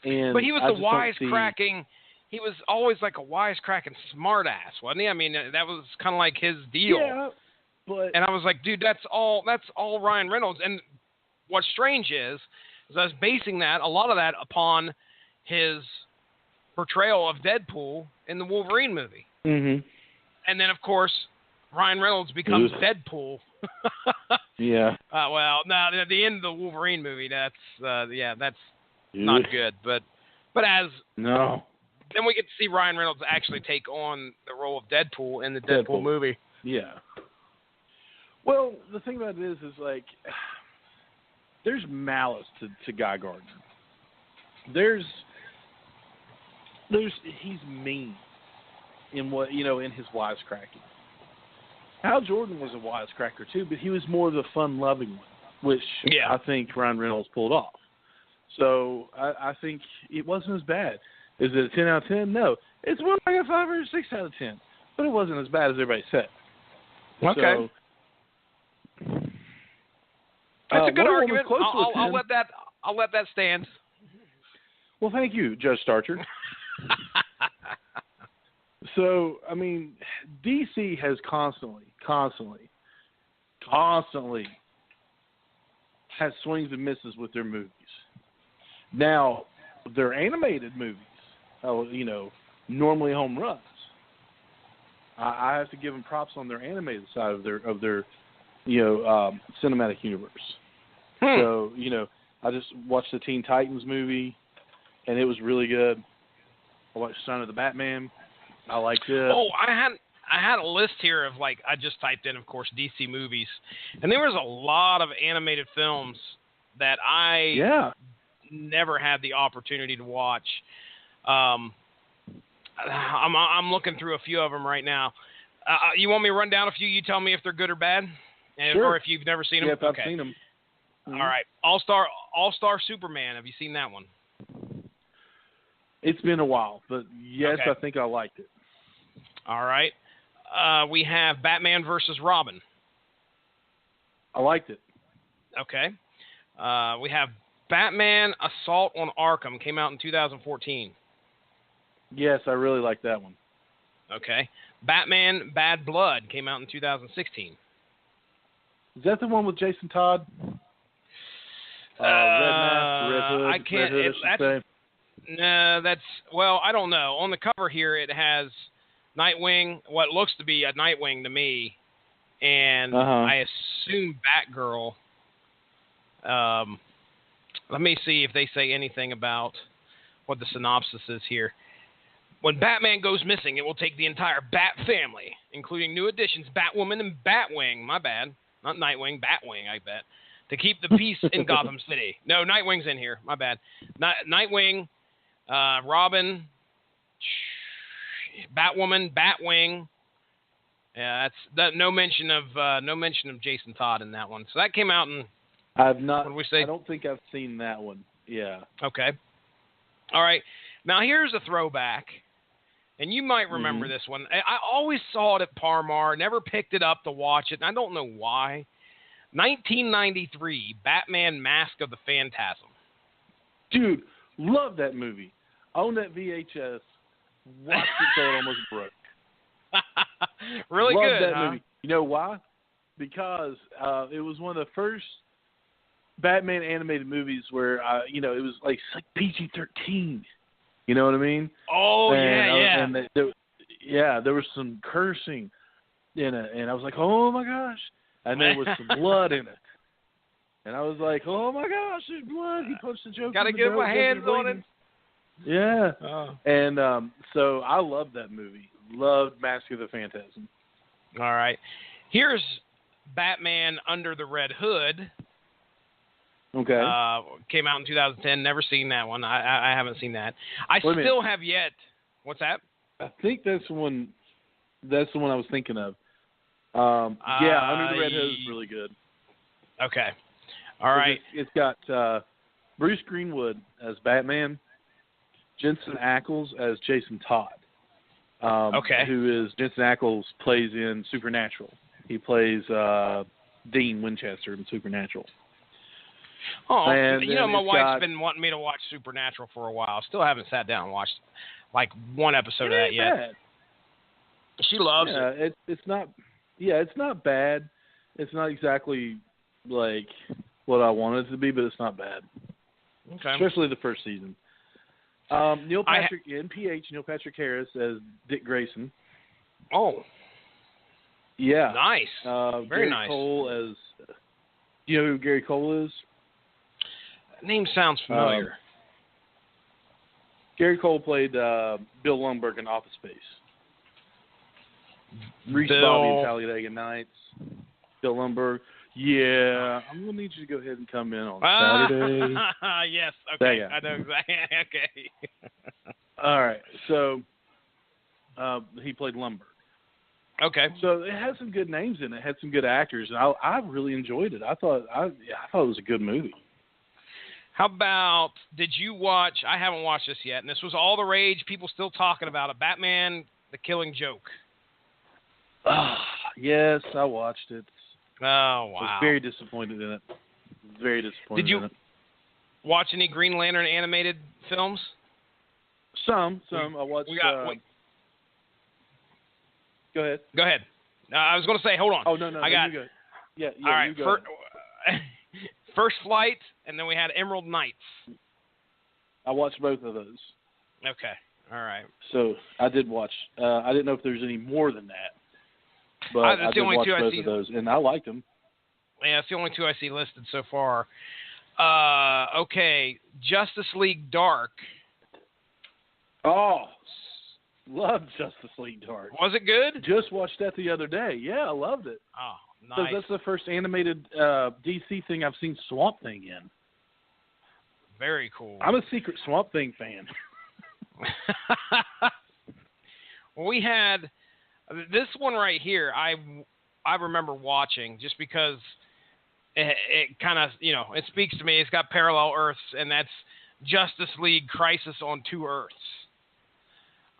And but he was the wisecracking. He was always like a wisecracking smartass, wasn't he? I mean, that was kind of like his deal. Yeah, and I was like, dude, that's all Ryan Reynolds. And what's strange is I was basing a lot of that upon his portrayal of Deadpool in the Wolverine movie. Mm-hmm. And then, of course, Ryan Reynolds becomes Deadpool. Yeah. Well, no, at the end of the Wolverine movie, that's not good. But as no, then we get to see Ryan Reynolds actually take on the role of Deadpool in the Deadpool movie. Yeah. Well, the thing about it is like there's malice to Guy Gardner. He's mean in in his wisecracking. Hal Jordan was a wisecracker too, but he was more of the fun-loving one, which I think Ryan Reynolds pulled off. So I think it wasn't as bad. Is it a 10 out of 10? No. It's more like a 5 or a 6 out of 10. But it wasn't as bad as everybody said. Okay. So, that's a good argument. I'll let that stand. Well, thank you, Judge Starcher. So, I mean, DC has constantly has swings and misses with their movies. Now, their animated movies, normally home runs. I have to give them props on their animated side of their cinematic universe. So, I just watched the Teen Titans movie, and it was really good. I watched Son of the Batman. I liked it. Oh, I had a list here of I just typed in, of course, DC movies, and there was a lot of animated films that I never had the opportunity to watch. I'm looking through a few of them right now. You want me to run down a few? You tell me if they're good or bad, or if you've never seen them. Yeah, I've seen them. Mm-hmm. All right, All-Star Superman. Have you seen that one? It's been a while, but yes, I think I liked it. All right. We have Batman versus Robin. I liked it. Okay. We have Batman Assault on Arkham. Came out in 2014. Yes, I really liked that one. Okay. Batman Bad Blood came out in 2016. Is that the one with Jason Todd? Red mask, red hood. I can't. Red hood, no, I don't know. On the cover here, it has Nightwing, what looks to be a Nightwing to me, and I assume Batgirl. Let me see if they say anything about what the synopsis is here. When Batman goes missing, it will take the entire Bat family, including new additions Batwoman and Batwing. My bad. Not Nightwing, Batwing, I bet. To keep the peace in Gotham City. No, Nightwing's in here. My bad. Nightwing, Robin, Batwoman, Batwing. Yeah, that's no mention of Jason Todd in that one. So that came out in. I've not. What did we say? I don't think I've seen that one. Yeah. Okay. All right. Now here's a throwback, and you might remember this one. I always saw it at Parmar. Never picked it up to watch it, and I don't know why. 1993, Batman: Mask of the Phantasm. Dude, love that movie. Own that VHS. Watched it till it almost broke. Really love good, that movie. You know why? Because it was one of the first Batman animated movies where it was like PG-13. You know what I mean? Oh, yeah. And there was some cursing in it, and I was like, oh my gosh. And there was some blood in it. And I was like, oh my gosh, there's blood. He punched the Joker. Gotta get my hands on it. Yeah. Oh. And so I loved that movie. Loved Mask of the Phantasm. All right. Here's Batman Under the Red Hood. Okay. Came out in 2010. Never seen that one. I haven't seen that. I still have yet. What's that? I think that's the one. That's the one I was thinking of. Yeah, Under the Red Hose is really good. Okay. All right. It's got Bruce Greenwood as Batman, Jensen Ackles as Jason Todd. Okay. Who is Jensen Ackles plays in Supernatural. He plays Dean Winchester in Supernatural. Oh, and you know, my wife's been wanting me to watch Supernatural for a while. Still haven't sat down and watched like one episode of that yet. Bad. She loves it. It's not. Yeah, it's not bad. It's not exactly like what I wanted it to be, but it's not bad. Okay. Especially the first season. Neil Patrick Harris as Dick Grayson. Oh. Yeah. Nice. Very Gary nice. Cole as. Do you know who Gary Cole is? Name sounds familiar. Gary Cole played Bill Lundberg in Office Space. Reese Bobby in Talladega Nights. Bill Lundberg. Yeah, I'm going to need you to go ahead and come in on Saturday. Yes, okay. I know exactly. Okay. All right, so he played Lundberg. Okay. So it had some good names in it. It had some good actors, and I really enjoyed it. I thought it was a good movie. How about, did you watch, I haven't watched this yet, and this was all the rage, people still talking about it, Batman, The Killing Joke. Yes, I watched it. Oh, wow. I was very disappointed in it. Very disappointed in it. Did you watch any Green Lantern animated films? Some. I watched. Go ahead. Go ahead. I was going to say, hold on. Oh, no. I got, you go. Yeah, all right. you go. First Flight, and then we had Emerald Knights. I watched both of those. Okay. All right. So I did watch. I didn't know if there's any more than that. But I did watch both of those, and I liked them. Yeah, it's the only two I see listed so far. Okay, Justice League Dark. Oh, love Justice League Dark. Was it good? Just watched that the other day. Yeah, I loved it. Oh, nice. So that's the first animated DC thing I've seen Swamp Thing in. Very cool. I'm a secret Swamp Thing fan. Well, we had this one right here. I remember watching just because it kind of, you know, it speaks to me. It's got parallel Earths, and that's Justice League Crisis on Two Earths.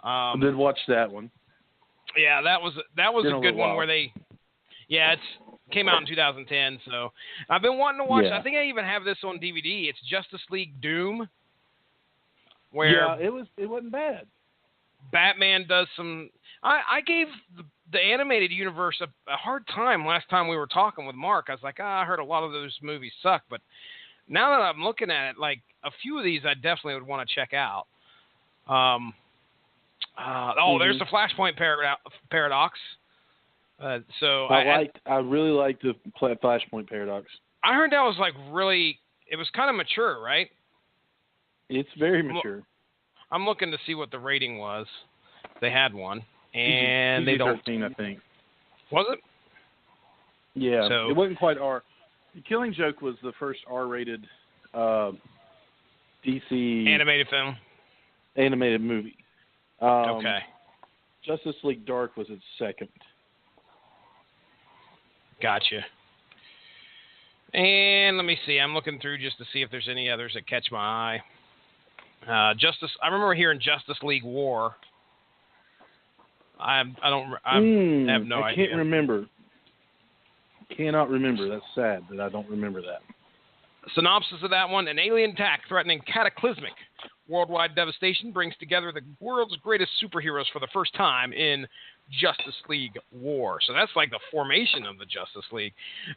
I did watch that one. Yeah, that was a good one where it came out in 2010. So I've been wanting to watch. Yeah. I think I even have this on DVD. It's Justice League Doom. Where it wasn't bad. Batman does some. I gave the animated universe a hard time last time we were talking with Mark. I was like, I heard a lot of those movies suck, but now that I'm looking at it, like a few of these I definitely would want to check out. There's the Flashpoint Paradox. So I really liked the Flashpoint Paradox. I heard that was like really. It was kind of mature, right? It's very mature. I'm looking to see what the rating was. They had one, and they don't. PG-13, I think. Was it? Yeah, so, it wasn't quite R. The Killing Joke was the first R-rated DC animated film, animated movie. Okay. Justice League Dark was its second. Gotcha. And let me see. I'm looking through just to see if there's any others that catch my eye. I remember hearing Justice League War. I have no idea. I can't remember. Cannot remember. That's sad that I don't remember that. Synopsis of that one: an alien attack threatening cataclysmic worldwide devastation brings together the world's greatest superheroes for the first time in Justice League War. So that's like the formation of the Justice League.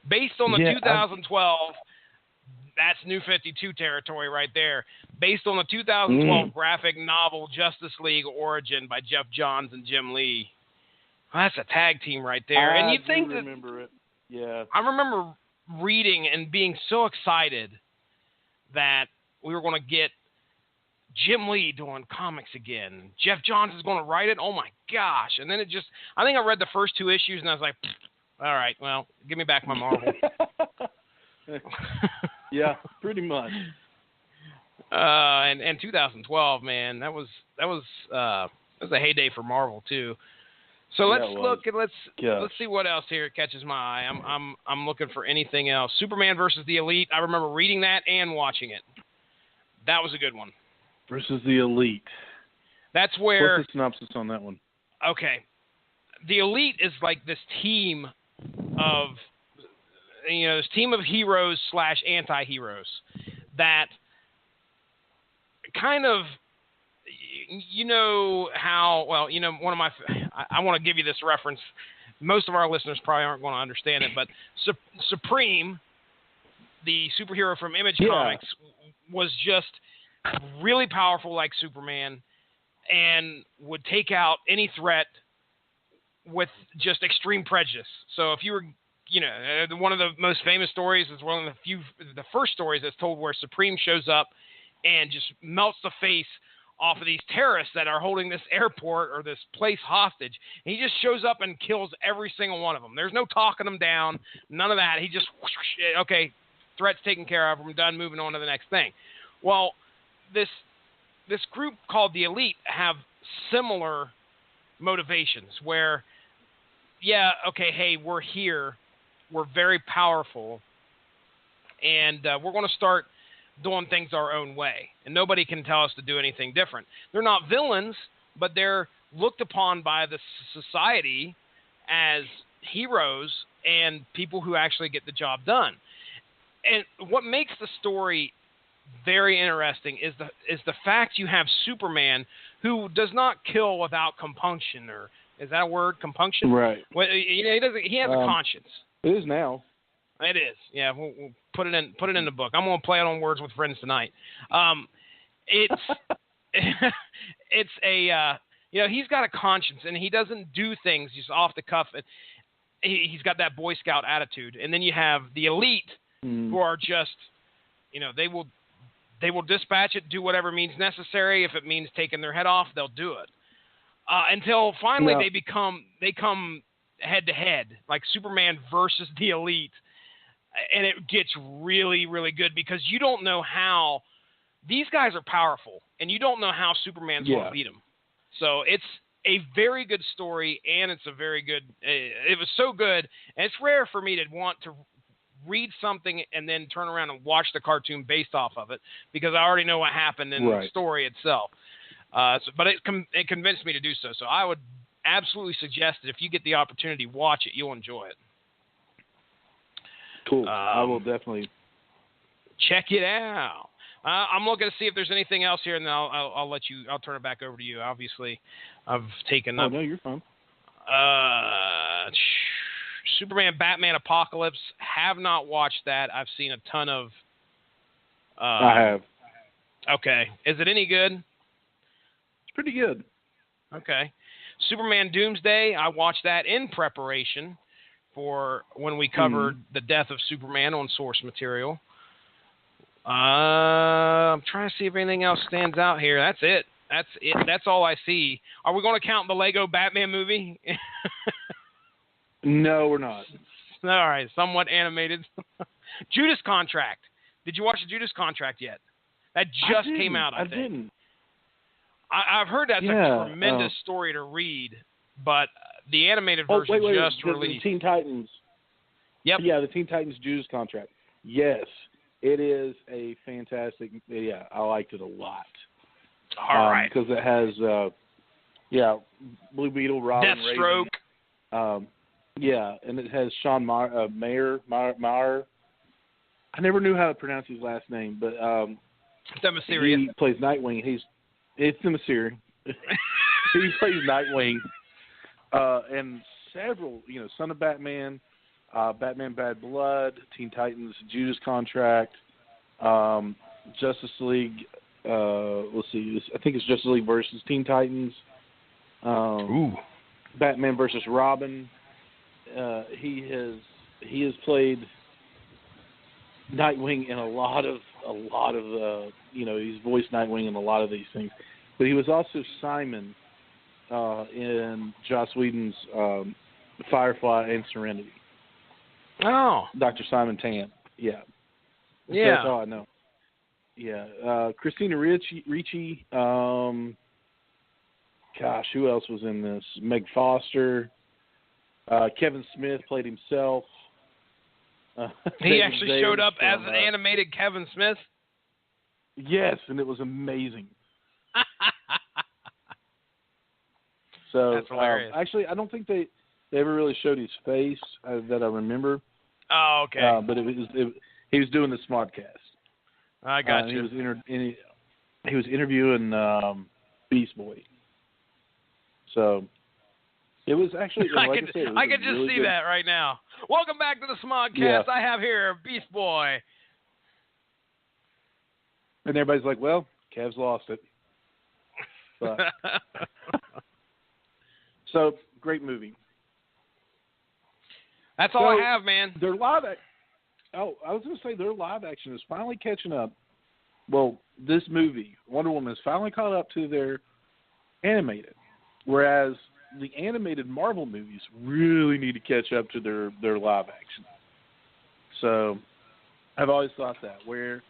Based on the 2012, that's New 52 territory right there. Based on the 2012 graphic novel Justice League Origin by Jeff Johns and Jim Lee. Well, that's a tag team right there. And you think that remember it. Yeah. I remember reading and being so excited that we were going to get Jim Lee doing comics again. Jeff Johns is going to write it. Oh my gosh. And then I think I read the first two issues and I was like, all right, well, give me back my Marvel. Yeah, pretty much. And 2012, man, that was was a heyday for Marvel too. So let's look and let's see what else here catches my eye. I'm looking for anything else. Superman versus the Elite. I remember reading that and watching it. That was a good one. Versus the Elite. That's where. What's the synopsis on that one? Okay, the Elite is like this team of, this team of heroes / anti-heroes that kind of. One of my, I want to give you this reference. Most of our listeners probably aren't going to understand it, but Supreme, the superhero from Image Comics, was just really powerful like Superman and would take out any threat with just extreme prejudice. So if you were, one of the most famous stories is one of the first stories that's told where Supreme shows up and just melts the face off of these terrorists that are holding this airport or this place hostage. And he just shows up and kills every single one of them. There's no talking them down, none of that. He just, okay, threat's taken care of. I'm done, moving on to the next thing. Well, this group called the Elite have similar motivations where, hey, we're here. We're very powerful. And we're going to start doing things our own way, and nobody can tell us to do anything different. They're not villains, but they're looked upon by the society as heroes and people who actually get the job done. And what makes the story very interesting is the fact you have Superman who does not kill without compunction, or is that a word, compunction? Right. Well, he has a conscience. It is now. It is, yeah. We'll put it in the book. I'm going to play it on Words with Friends tonight. It's it's a he's got a conscience and he doesn't do things just off the cuff. He's got that Boy Scout attitude. And then you have the Elite who are just, they will dispatch it, do whatever means necessary. If it means taking their head off, they'll do it. Until finally they come head to head, like Superman versus the Elite. And it gets really, really good because you don't know how these guys are powerful, and you don't know how Superman's going to beat them. So it's a very good story, and it's a very good. It was so good, and it's rare for me to want to read something and then turn around and watch the cartoon based off of it because I already know what happened in the story itself. But it convinced me to do so. So I would absolutely suggest that if you get the opportunity, watch it. You'll enjoy it. Cool. I will definitely check it out. I'm looking to see if there's anything else here, and then I'll let you. I'll turn it back over to you. Obviously, I've taken up. Oh no, you're fine. Superman, Batman, Apocalypse. Have not watched that. I've seen a ton of. I have. Okay, is it any good? It's pretty good. Okay, Superman Doomsday. I watched that in preparation for when we covered the death of Superman on source material. I'm trying to see if anything else stands out here. That's it. That's all I see. Are we going to count the Lego Batman movie? No, we're not. All right, somewhat animated. Judas Contract. Did you watch the Judas Contract yet? That just came out, I think. I didn't. I've heard that's a tremendous story to read, but the animated version just released. The Teen Titans. Yep. Yeah, the Teen Titans Judas Contract. Yes, it is a fantastic. Yeah, I liked it a lot. All right. Because it has, Blue Beetle, Robin, Deathstroke. Raven. And it has Sean Mayer. I never knew how to pronounce his last name, but he plays Nightwing. It's Themyscira. He plays Nightwing. And several, Son of Batman, Batman Bad Blood, Teen Titans, Judas Contract, Justice League. Let's see. I think it's Justice League versus Teen Titans. Batman versus Robin. He has played Nightwing in a lot of he's voiced Nightwing in a lot of these things. But he was also Simon in Joss Whedon's Firefly and Serenity. Oh. Dr. Simon Tan. Yeah. Yeah. That's all I know. Yeah. Christina Ricci. gosh, who else was in this? Meg Foster. Kevin Smith played himself. He actually showed up as from, an animated Kevin Smith? Yes, and it was amazing. So That's hilarious. actually, I don't think they ever really showed his face that I remember. Oh, okay. But he was doing the Smodcast. I got you. He was interviewing Beast Boy. So it was actually. I could just really see that right now. Welcome back to the Smodcast. Yeah. I have here Beast Boy. And everybody's like, "Well, Kev's lost it." But, so great movie. That's all I have, man. Their live. I was going to say their live action is finally catching up. Well, this movie, Wonder Woman, has finally caught up to their animated, whereas the animated Marvel movies really need to catch up to their live action. So, I've always thought that where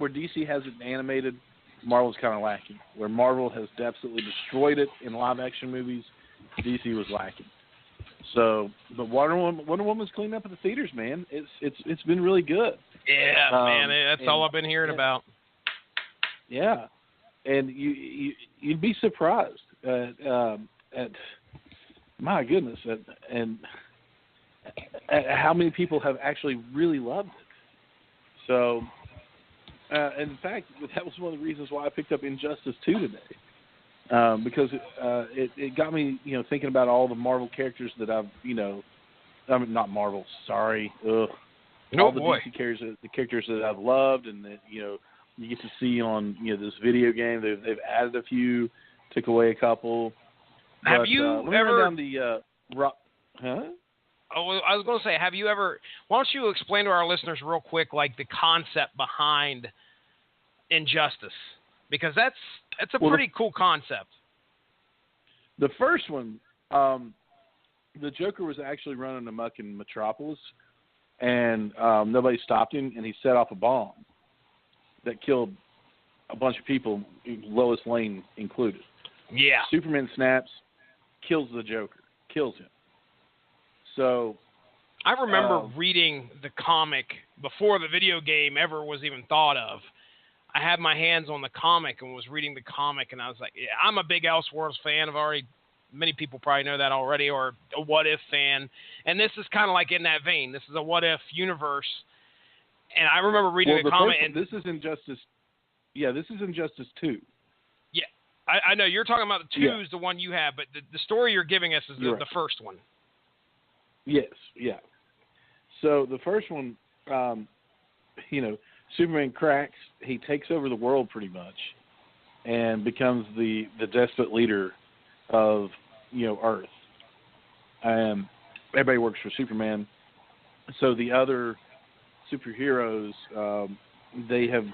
DC has it animated, Marvel's kind of lacking. Where Marvel has absolutely destroyed it in live action movies, DC was lacking. So, but Wonder Woman's cleaned up at the theaters, man. It's been really good. Yeah, man, that's all I've been hearing about. Yeah, and you'd be surprised at my goodness, at how many people have actually really loved it. So, in fact, that was one of the reasons why I picked up Injustice 2 today. Because it got me, thinking about all the Marvel characters that I've, not Marvel, sorry. Ugh. Oh, all the boy. DC characters, the characters that I've loved and that, you get to see on, this video game. They've added a few, took away a couple. Have you ever... Down the, huh? Oh, I was going to say, have you ever... Why don't you explain to our listeners real quick, like, the concept behind Injustice? Because that's a pretty cool concept. The first one, the Joker was actually running amok in Metropolis, and nobody stopped him, and he set off a bomb that killed a bunch of people, Lois Lane included. Yeah. Superman snaps, kills the Joker, kills him. So I remember reading the comic before the video game ever was even thought of. I had my hands on the comic and was reading the comic, and I was like, yeah, I'm a big Elseworlds fan. Many people probably know that already, or a What If fan. And this is kind of like in that vein. This is a What If universe. And I remember reading the comic. This is Injustice. Yeah, this is Injustice 2. Yeah, I know. You're talking about the 2 is the one you have, but the story you're giving us is the first one. Yes, yeah. So the first one, Superman cracks. He takes over the world pretty much, and becomes the despot leader of Earth. Everybody works for Superman. So the other superheroes, they have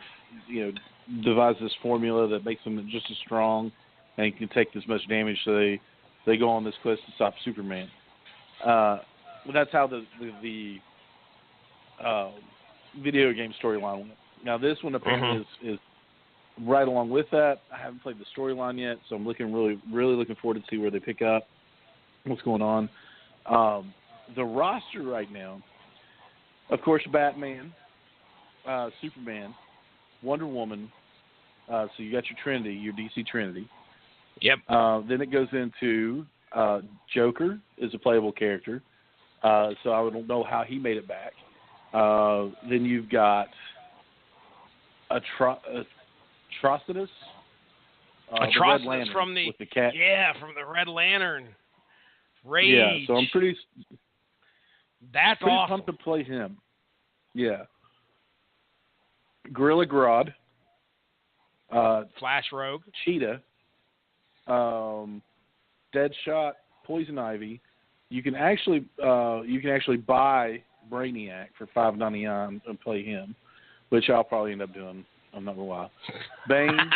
devised this formula that makes them just as strong and can take this much damage. So they go on this quest to stop Superman. That's how the video game storyline went. Now this one apparently is right along with that. I haven't played the storyline yet, so I'm really looking forward to see where they pick up, what's going on. The roster right now, of course, Batman, Superman, Wonder Woman. So you got your Trinity, your DC Trinity. Yep. Then it goes into Joker is a playable character. So I don't know how he made it back. Then you've got Atrocitus. Atrocitus from with the cat. Yeah, from the Red Lantern. Rage. Yeah, so I'm pretty awesome. pumped to play him. Yeah. Gorilla Grodd. Flash Rogue. Cheetah. Deadshot. Poison Ivy. You can actually buy Brainiac for $5.99 and play him, which I'll probably end up doing. I'm not gonna lie. Bane,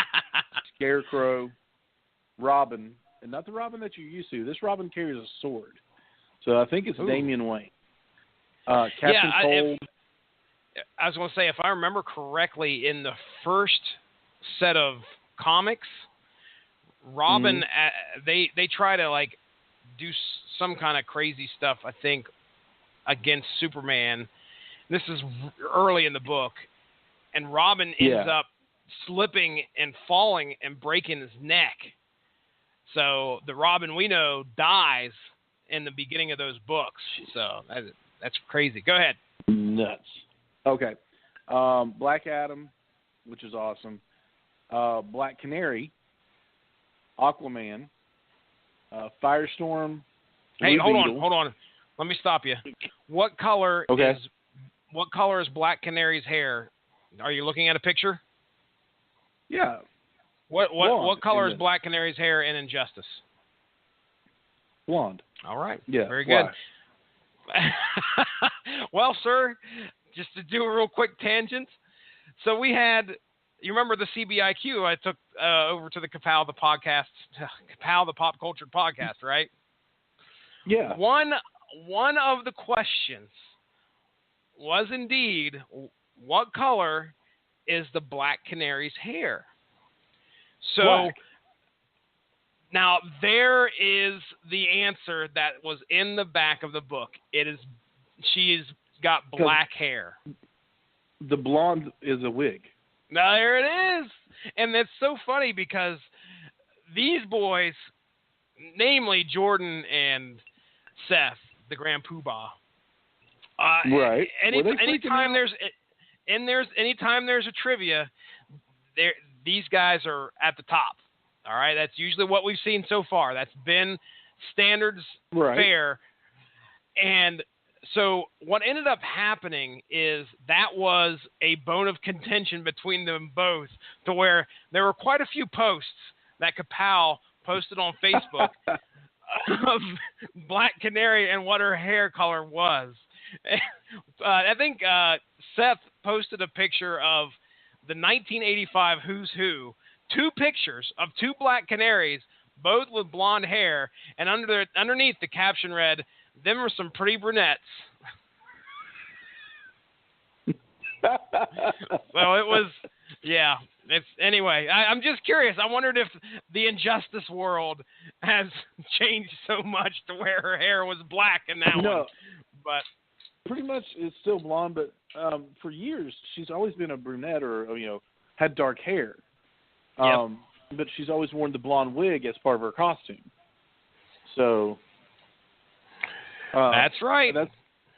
Scarecrow, Robin, and not the Robin that you're used to. This Robin carries a sword, so I think it's Damian Wayne. Captain Cold. I was going to say, if I remember correctly, in the first set of comics, Robin, they try to like do some kind of crazy stuff, I think, against Superman. This is early in the book, and Robin ends up slipping and falling and breaking his neck. So the Robin we know dies in the beginning of those books. So that's crazy. Go ahead. Nuts. Okay. Black Adam, which is awesome. Black Canary, Aquaman, Firestorm. Hey, Blue Beetle. hold on. Let me stop you. What color is Black Canary's hair? Are you looking at a picture? Yeah. What color is Black Canary's hair in Injustice? Blonde. All right. Yeah. Very good. Well, sir, just to do a real quick tangent. So we had, you remember the CBIQ I took over to the Kapow the podcast, Kapow the Pop Culture podcast, right? Yeah. One of the questions was indeed, what color is the Black Canary's hair? So Black. Now there is the answer that was in the back of the book. She's got black hair. The blonde is a wig. Now there it is. And that's so funny because these boys, namely Jordan and Seth, the Grand Poobah, right. Anytime there's a trivia, these guys are at the top. All right, that's usually what we've seen so far. That's been standards fare. And so what ended up happening is that was a bone of contention between them both, to where there were quite a few posts that Kapow posted on Facebook of Black Canary and what her hair color was. I think Seth posted a picture of the 1985 Who's Who, 2 pictures of 2 Black Canaries, both with blonde hair, and underneath the caption read, "Them are some pretty brunettes." So it was, yeah. Anyway, I'm just curious. I wondered if the Injustice world has changed so much to where her hair was black in that one. But pretty much it's still blonde, but for years she's always been a brunette or had dark hair. But she's always worn the blonde wig as part of her costume. So that's right.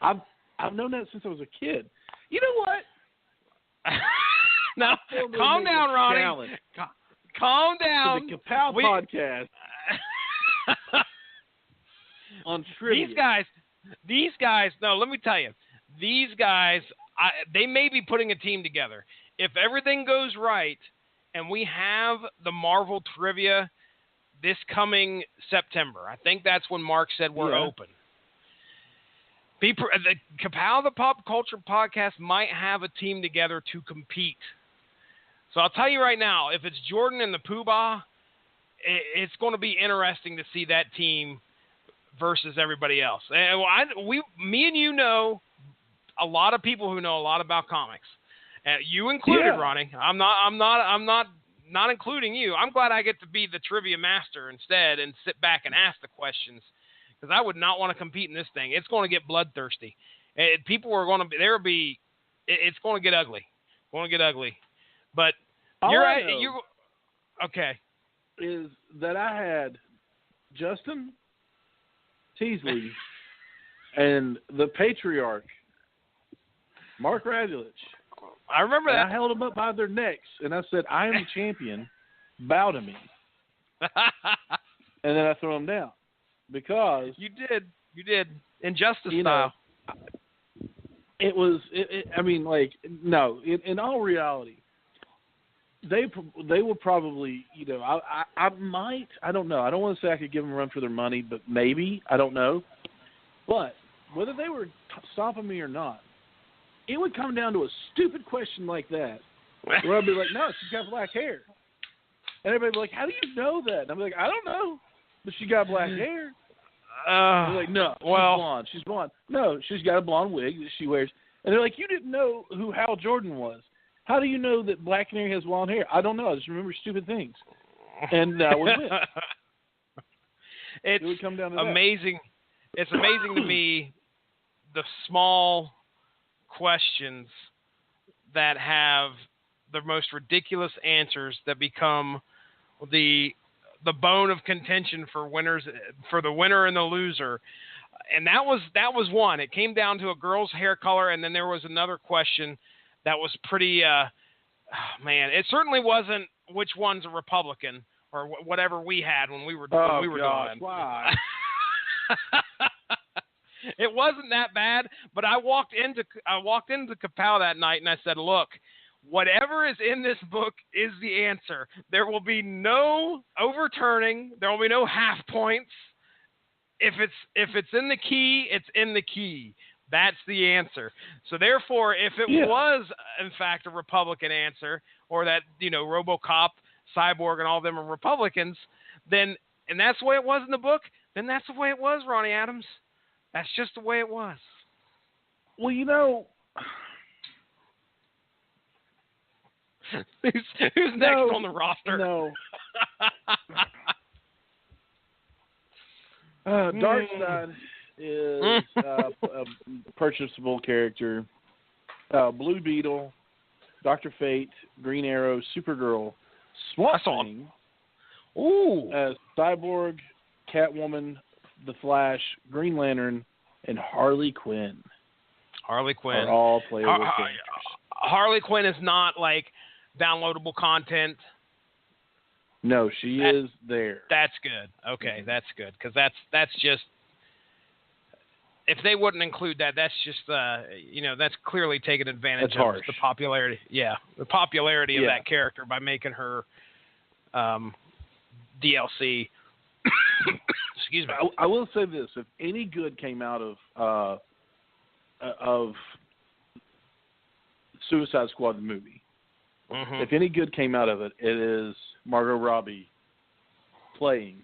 I've known that since I was a kid. You know what? Now, calm down, Ronnie. Calm down. The Kapow podcast on trivia. These guys. No, let me tell you. These guys, they may be putting a team together. If everything goes right, and we have the Marvel trivia this coming September. I think that's when Mark said we're open. The Kapow the Pop Culture podcast might have a team together to compete. So I'll tell you right now, if it's Jordan and the Poobah, it's going to be interesting to see that team versus everybody else. And me and you know a lot of people who know a lot about comics. You included, Ronnie. I'm not including you. I'm glad I get to be the trivia master instead and sit back and ask the questions, because I would not want to compete in this thing. It's going to get bloodthirsty. People are going to be. It's going to get ugly. But you're okay. Is that I had Justin Teasley and the patriarch Mark Radulich. I remember that. I held them up by their necks, and I said, "I am the champion. Bow to me." And then I threw them down because you did Injustice style. It was. I mean, like, no. In all reality, they will probably. I might. I don't know. I don't want to say I could give them a run for their money, but maybe. I don't know. But whether they were stopping me or not, it would come down to a stupid question like that, where I'd be like, "No, she's got black hair," and everybody'd be like, "How do you know that?" And I'm like, "I don't know, but she got black hair." They're like, "No, she's blonde. She's blonde. No, she's got a blonde wig that she wears." And they're like, "You didn't know who Hal Jordan was. How do you know that Black Canary has blonde hair?" I don't know. I just remember stupid things. And that was it. It's It would come down to amazing. It's amazing to me the small questions that have the most ridiculous answers that become the bone of contention for the winner and the loser. And that was one. It came down to a girl's hair color, and then there was another question that was pretty. Man, it certainly wasn't which one's a Republican or whatever we had when we were doing. Why? It wasn't that bad, but I walked into Kapow that night and I said, "Look, whatever is in this book is the answer. There will be no overturning. There will be no half points. If it's in the key, it's in the key. That's the answer. So therefore, if it was in fact a Republican answer, or that RoboCop, Cyborg, and all of them are Republicans, then and that's the way it was in the book, then that's the way it was, Ronnie Adams. That's just the way it was." Well, who's next on the roster? No. Darkseid is a purchasable character. Blue Beetle, Dr. Fate, Green Arrow, Supergirl, Swamp Thing, Cyborg, Catwoman, The Flash, Green Lantern, and Harley Quinn. Harley Quinn are all playable characters. Harley Quinn is not like downloadable content. No, she is there. That's good. Okay, that's good, because that's just, if they wouldn't include that, that's just that's clearly taking advantage of the popularity. Yeah, the popularity of that character by making her DLC. Excuse me. I will say this: if any good came out of Suicide Squad the movie, if any good came out of it, it is Margot Robbie playing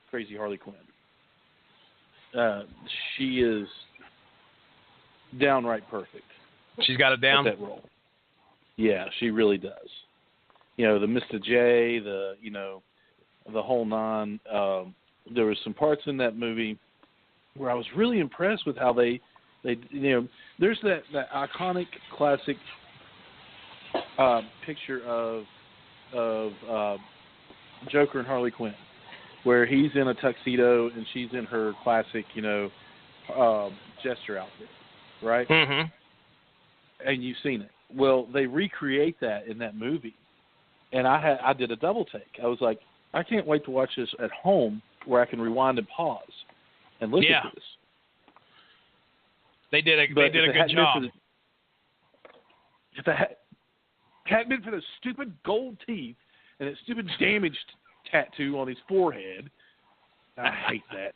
Crazy Harley Quinn. She is downright perfect. She's got it down. With that role. Yeah, she really does. The Mr. J, the whole nine. There was some parts in that movie where I was really impressed with how they there's that iconic classic picture of Joker and Harley Quinn, where he's in a tuxedo and she's in her classic, jester outfit, right? Mm-hmm. And you've seen it. Well, they recreate that in that movie, and I did a double take. I was like, I can't wait to watch this at home where I can rewind and pause and look at this. They did a good job. If it hadn't been for the stupid gold teeth and that stupid damaged tattoo on his forehead, I hate that.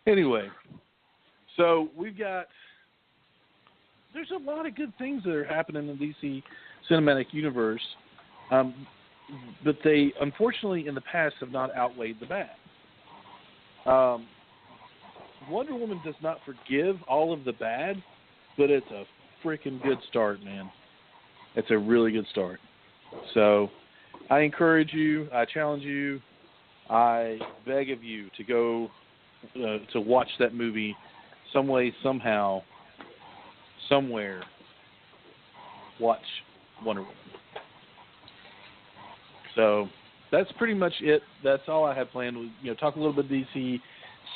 Anyway, so there's a lot of good things that are happening in the DC Cinematic Universe, but they, unfortunately, in the past have not outweighed the bad. Wonder Woman does not forgive all of the bad, but it's a freaking good start, man. It's a really good start. So I encourage you, I challenge you, I beg of you to go to watch that movie some way, somehow, somewhere. Watch Wonder Woman. So that's pretty much it. That's all I had planned. Talk a little bit DC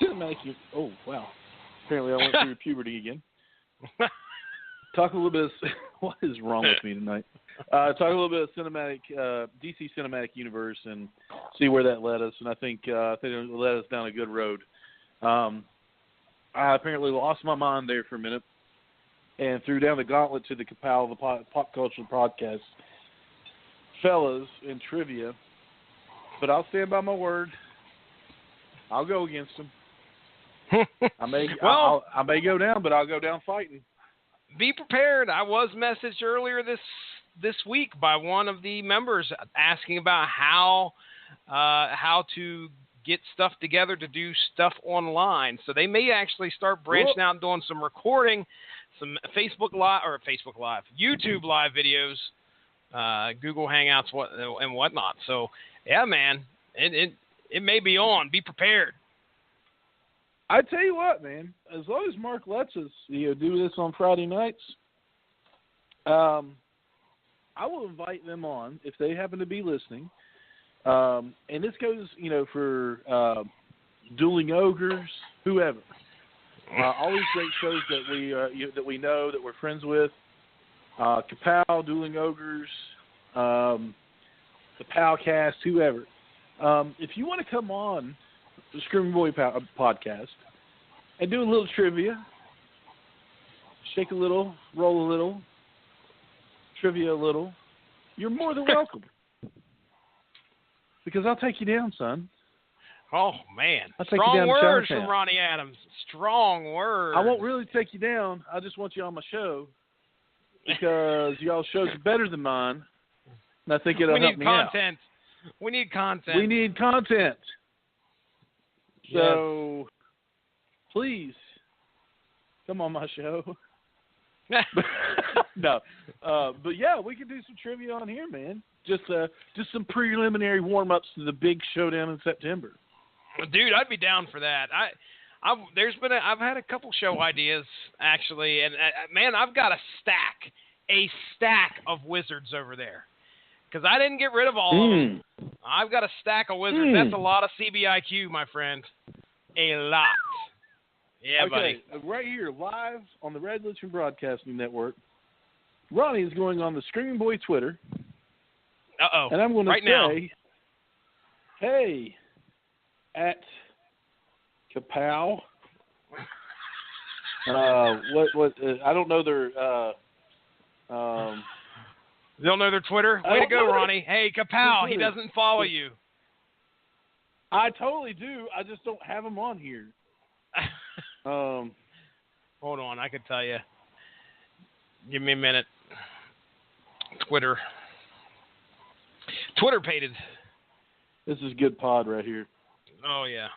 Cinematic. Oh, wow. Apparently I went through puberty again. Talk a little bit of, what is wrong with me tonight? Talk a little bit of DC Cinematic Universe and see where that led us. And I think it led us down a good road. I apparently lost my mind there for a minute and threw down the gauntlet to the Kapow, the Pop Culture Podcast fellas in trivia. But I'll stand by my word. I'll go against them. I may go down, but I'll go down fighting. Be prepared. I was messaged earlier this week by one of the members asking about how to get stuff together to do stuff online. So they may actually start branching out and doing some recording, some YouTube Live videos, Google Hangouts, and whatnot. So Yeah, man. It may be on. Be prepared. I tell you what, man. As long as Mark lets us, do this on Friday nights, I will invite them on if they happen to be listening. And this goes, for Dueling Ogres, whoever. All these great shows that we know, that we're friends with. Kapow, Dueling Ogres, the Powcast, whoever. If you want to come on the Screaming Boy podcast and do a little trivia, shake a little, roll a little, trivia a little, you're more than welcome. Because I'll take you down, son. Oh, man. I'll take you Strong down to words Chinatown. from Ronnie Adams. Strong words. I won't really take you down. I just want you on my show because y'all's shows are better than mine, and I think it'll help me out. We need content. We need content. So, please, come on my show. No. But, yeah, we can do some trivia on here, man. Just some preliminary warm-ups to the big showdown in September. Dude, I'd be down for that. I've had a couple show ideas, actually, and man, I've got a stack of wizards over there. Because I didn't get rid of all of them. I've got a stack of wizards. That's a lot of CBIQ, my friend. A lot. Yeah, okay, buddy. Right here, live on the Red Richmond Broadcasting Network, Ronnie is going on the Screaming Boy Twitter. Uh-oh. And I'm going to right say, now. Hey, at Kapow. What? I don't know their. You don't know their Twitter? Way to go, Ronnie. Hey, Kapow, he doesn't follow you. I totally do. I just don't have him on here. Hold on, I could tell you. Give me a minute. Twitter pated. This is good pod right here. Oh yeah,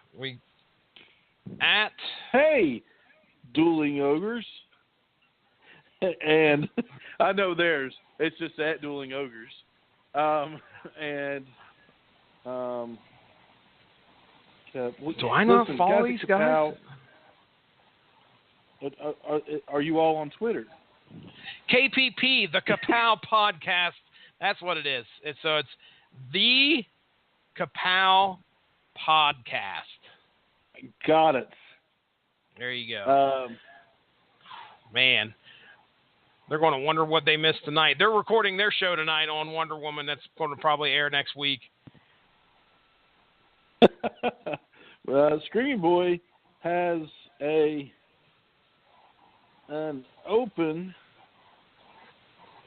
at Hey, Dueling Ogres, and I know theirs. It's just at Dueling Ogres, do I not follow these guys? Are you all on Twitter? KPP, the Kapow Podcast. That's what it is. It's the Kapow Podcast. Got it. There you go. Man, they're going to wonder what they missed tonight. They're recording their show tonight on Wonder Woman. That's going to probably air next week. Screaming Boy has an open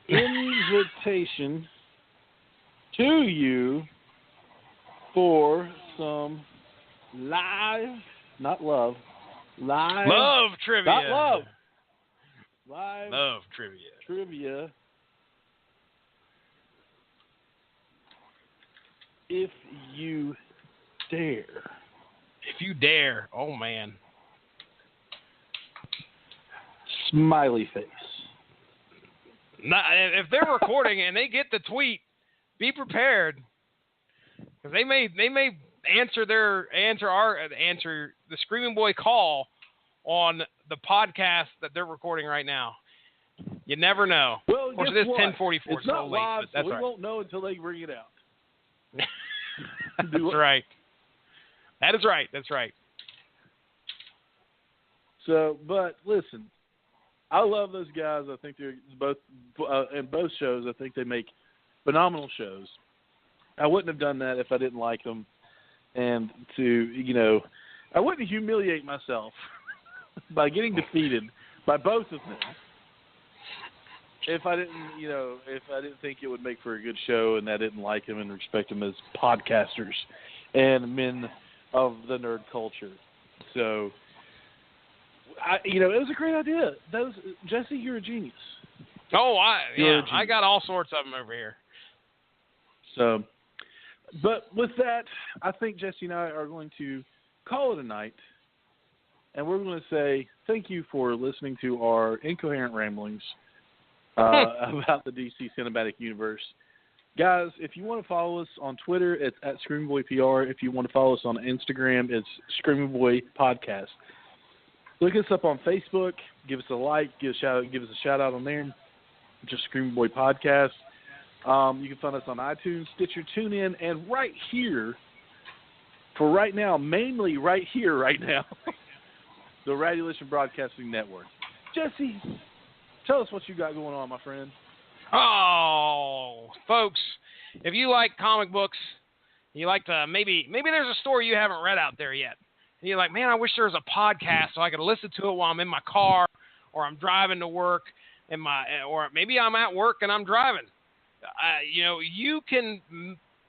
invitation to you for some live, not love, live. Love trivia. Not love. Live love trivia. Trivia. If you dare. If you dare. Oh, man. Smiley face. If they're recording and they get the tweet, be prepared, because they may answer the Screaming Boy call on the podcast that they're recording right now. You never know. Well, of course, it is 10:44. It's not late, live, but that's so we right. won't know until they bring it out. That's right. That is right. That's right. So, but listen, I love those guys. I think they're both in both shows. I think they make phenomenal shows. I wouldn't have done that if I didn't like them, and I wouldn't humiliate myself by getting defeated by both of them if I didn't think it would make for a good show, and I didn't like them and respect them as podcasters and men of the nerd culture. So, it was a great idea. Jesse, you're a genius. Oh, I got all sorts of them over here. So, but with that, I think Jesse and I are going to call it a night, and we're going to say thank you for listening to our incoherent ramblings about the DC Cinematic Universe. Guys, if you want to follow us on Twitter, it's at ScreamingBoyPR. If you want to follow us on Instagram, it's Screaming Boy Podcast. Look us up on Facebook. Give us a like. Give us a shout out on there. Just Screaming Boy Podcast. You can find us on iTunes, Stitcher, TuneIn, and right here, for right now, mainly right here, right now, the Radiolation Broadcasting Network. Jesse, tell us what you got going on, my friend. Oh, folks, if you like comic books, you like to maybe there's a story you haven't read out there yet. And you're like, man, I wish there was a podcast so I could listen to it while I'm in my car or I'm driving to work or maybe I'm at work and I'm driving. You can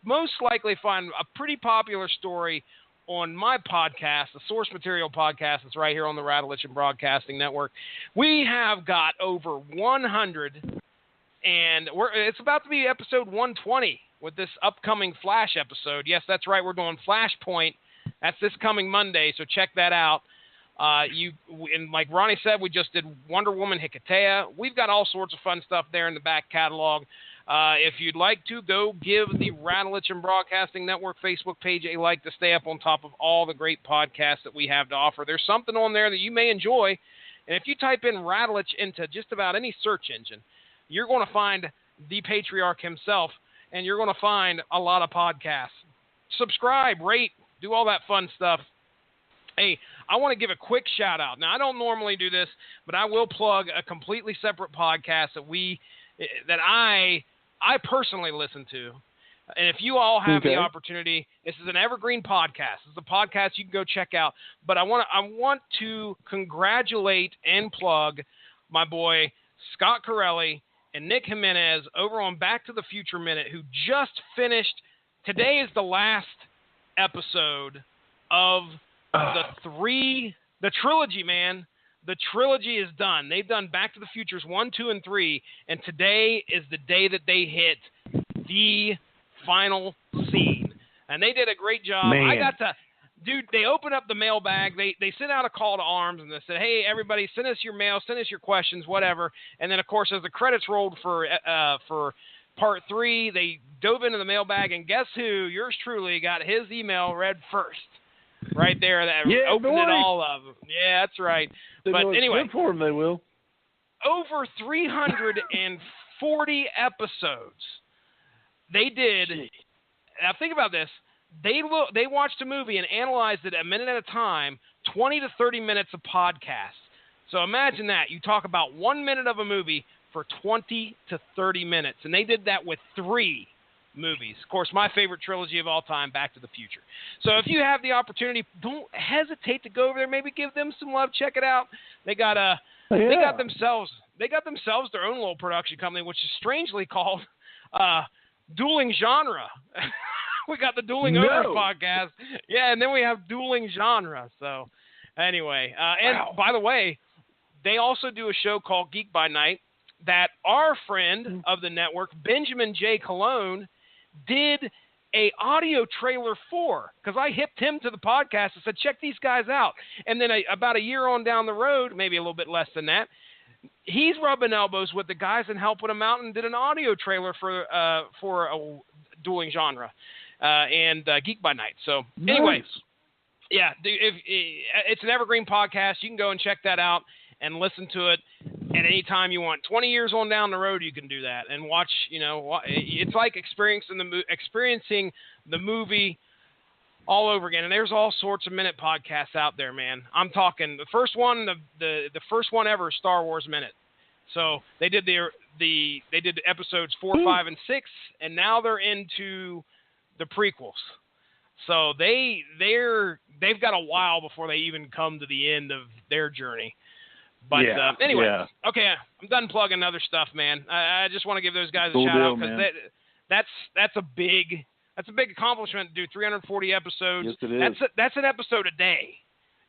most likely find a pretty popular story on my podcast, the Source Material Podcast. It's right here on the Radulich Broadcasting Network. We have got over 100. And it's about to be episode 120 with this upcoming Flash episode. Yes, that's right. We're doing Flashpoint. That's this coming Monday, so check that out. And like Ronnie said, we just did Wonder Woman Hikatea. We've got all sorts of fun stuff there in the back catalog. If you'd like to, go give the Radulich Broadcasting Network Facebook page a like to stay up on top of all the great podcasts that we have to offer. There's something on there that you may enjoy. And if you type in Radulich into just about any search engine, you're going to find the Patriarch himself, and you're going to find a lot of podcasts. Subscribe, rate, do all that fun stuff. Hey, I want to give a quick shout-out. Now, I don't normally do this, but I will plug a completely separate podcast that I personally listen to. And if you all have the opportunity, this is an evergreen podcast. This is a podcast you can go check out. But I want to congratulate and plug my boy Scott Corelli and Nick Jimenez over on Back to the Future Minute, who just finished. Today is the last episode of the trilogy, man. The trilogy is done. They've done Back to the Futures 1, 2, and 3, and today is the day that they hit the final scene. And they did a great job. Man. They opened up the mailbag. They sent out a call to arms, and they said, hey, everybody, send us your mail, send us your questions, whatever. And then, of course, as the credits rolled for Part 3, they dove into the mailbag, and guess who? Yours truly got his email read first. Right there. That opened it all up. Yeah, that's right. But anyway. Good for them, they will. Over 340 episodes. They did. Now, think about this. They watched a movie and analyzed it a minute at a time, 20 to 30 minutes of podcast. So imagine that. You talk about 1 minute of a movie for 20 to 30 minutes. And they did that with 3 movies. Of course, my favorite trilogy of all time, Back to the Future. So if you have the opportunity, don't hesitate to go over there. Maybe give them some love. Check it out. They got themselves their own little production company, which is strangely called Dueling Genre. We got the Dueling Over podcast. Yeah, and then we have Dueling Genre. So anyway, and by the way, they also do a show called Geek by Night that our friend of the network, Benjamin J. Cologne, did a audio trailer for, because I hipped him to the podcast and said, check these guys out. And then about a year on down the road, maybe a little bit less than that, he's rubbing elbows with the guys and helping them out and did an audio trailer for a Dueling Genre and Geek by Night. So anyway, yeah, it's an evergreen podcast. You can go and check that out and listen to it at any time you want. 20 years on down the road, you can do that and watch. It's like experiencing the movie all over again. And there's all sorts of minute podcasts out there, man. I'm talking the first one, the first one ever, Star Wars Minute. So they did they did episodes 4, 5, and 6, and now they're into the prequels. So they've got a while before they even come to the end of their journey. But anyway, okay, I'm done plugging other stuff, man. I just want to give those guys a shout out because that's a big accomplishment to do 340 episodes. Yes, it is. That's an episode a day.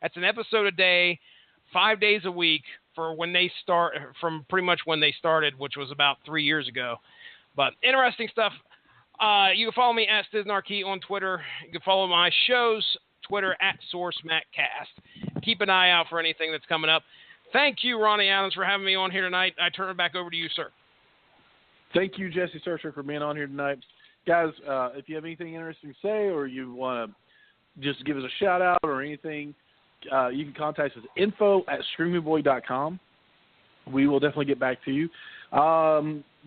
That's an episode a day, 5 days a week for when they start, from pretty much when they started, which was about 3 years ago. But interesting stuff. You can follow me at StizNarkey on Twitter. You can follow my show's Twitter at SourceMattCast. Keep an eye out for anything that's coming up. Thank you, Ronnie Adams, for having me on here tonight. I turn it back over to you, sir. Thank you, Jesse Searcher, for being on here tonight. Guys, if you have anything interesting to say or you want to just give us a shout-out or anything, you can contact us at info@screamingboy.com. We will definitely get back to you.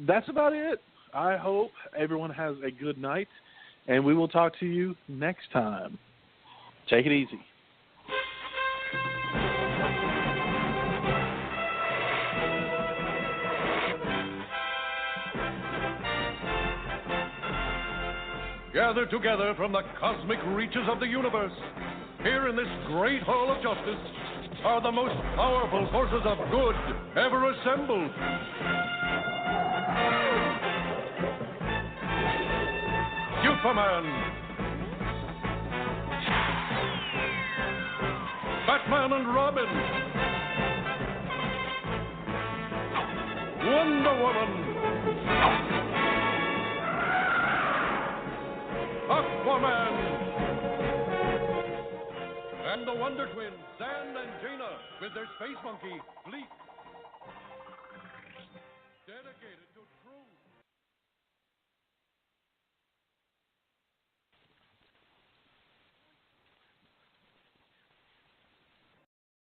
That's about it. I hope everyone has a good night, and we will talk to you next time. Take it easy. Gathered together from the cosmic reaches of the universe, here in this great hall of justice, are the most powerful forces of good ever assembled. Superman, Batman and Robin, Wonder Woman, Aquaman, and the Wonder Twins, Zan and Jaina, with their space monkey, Bleak.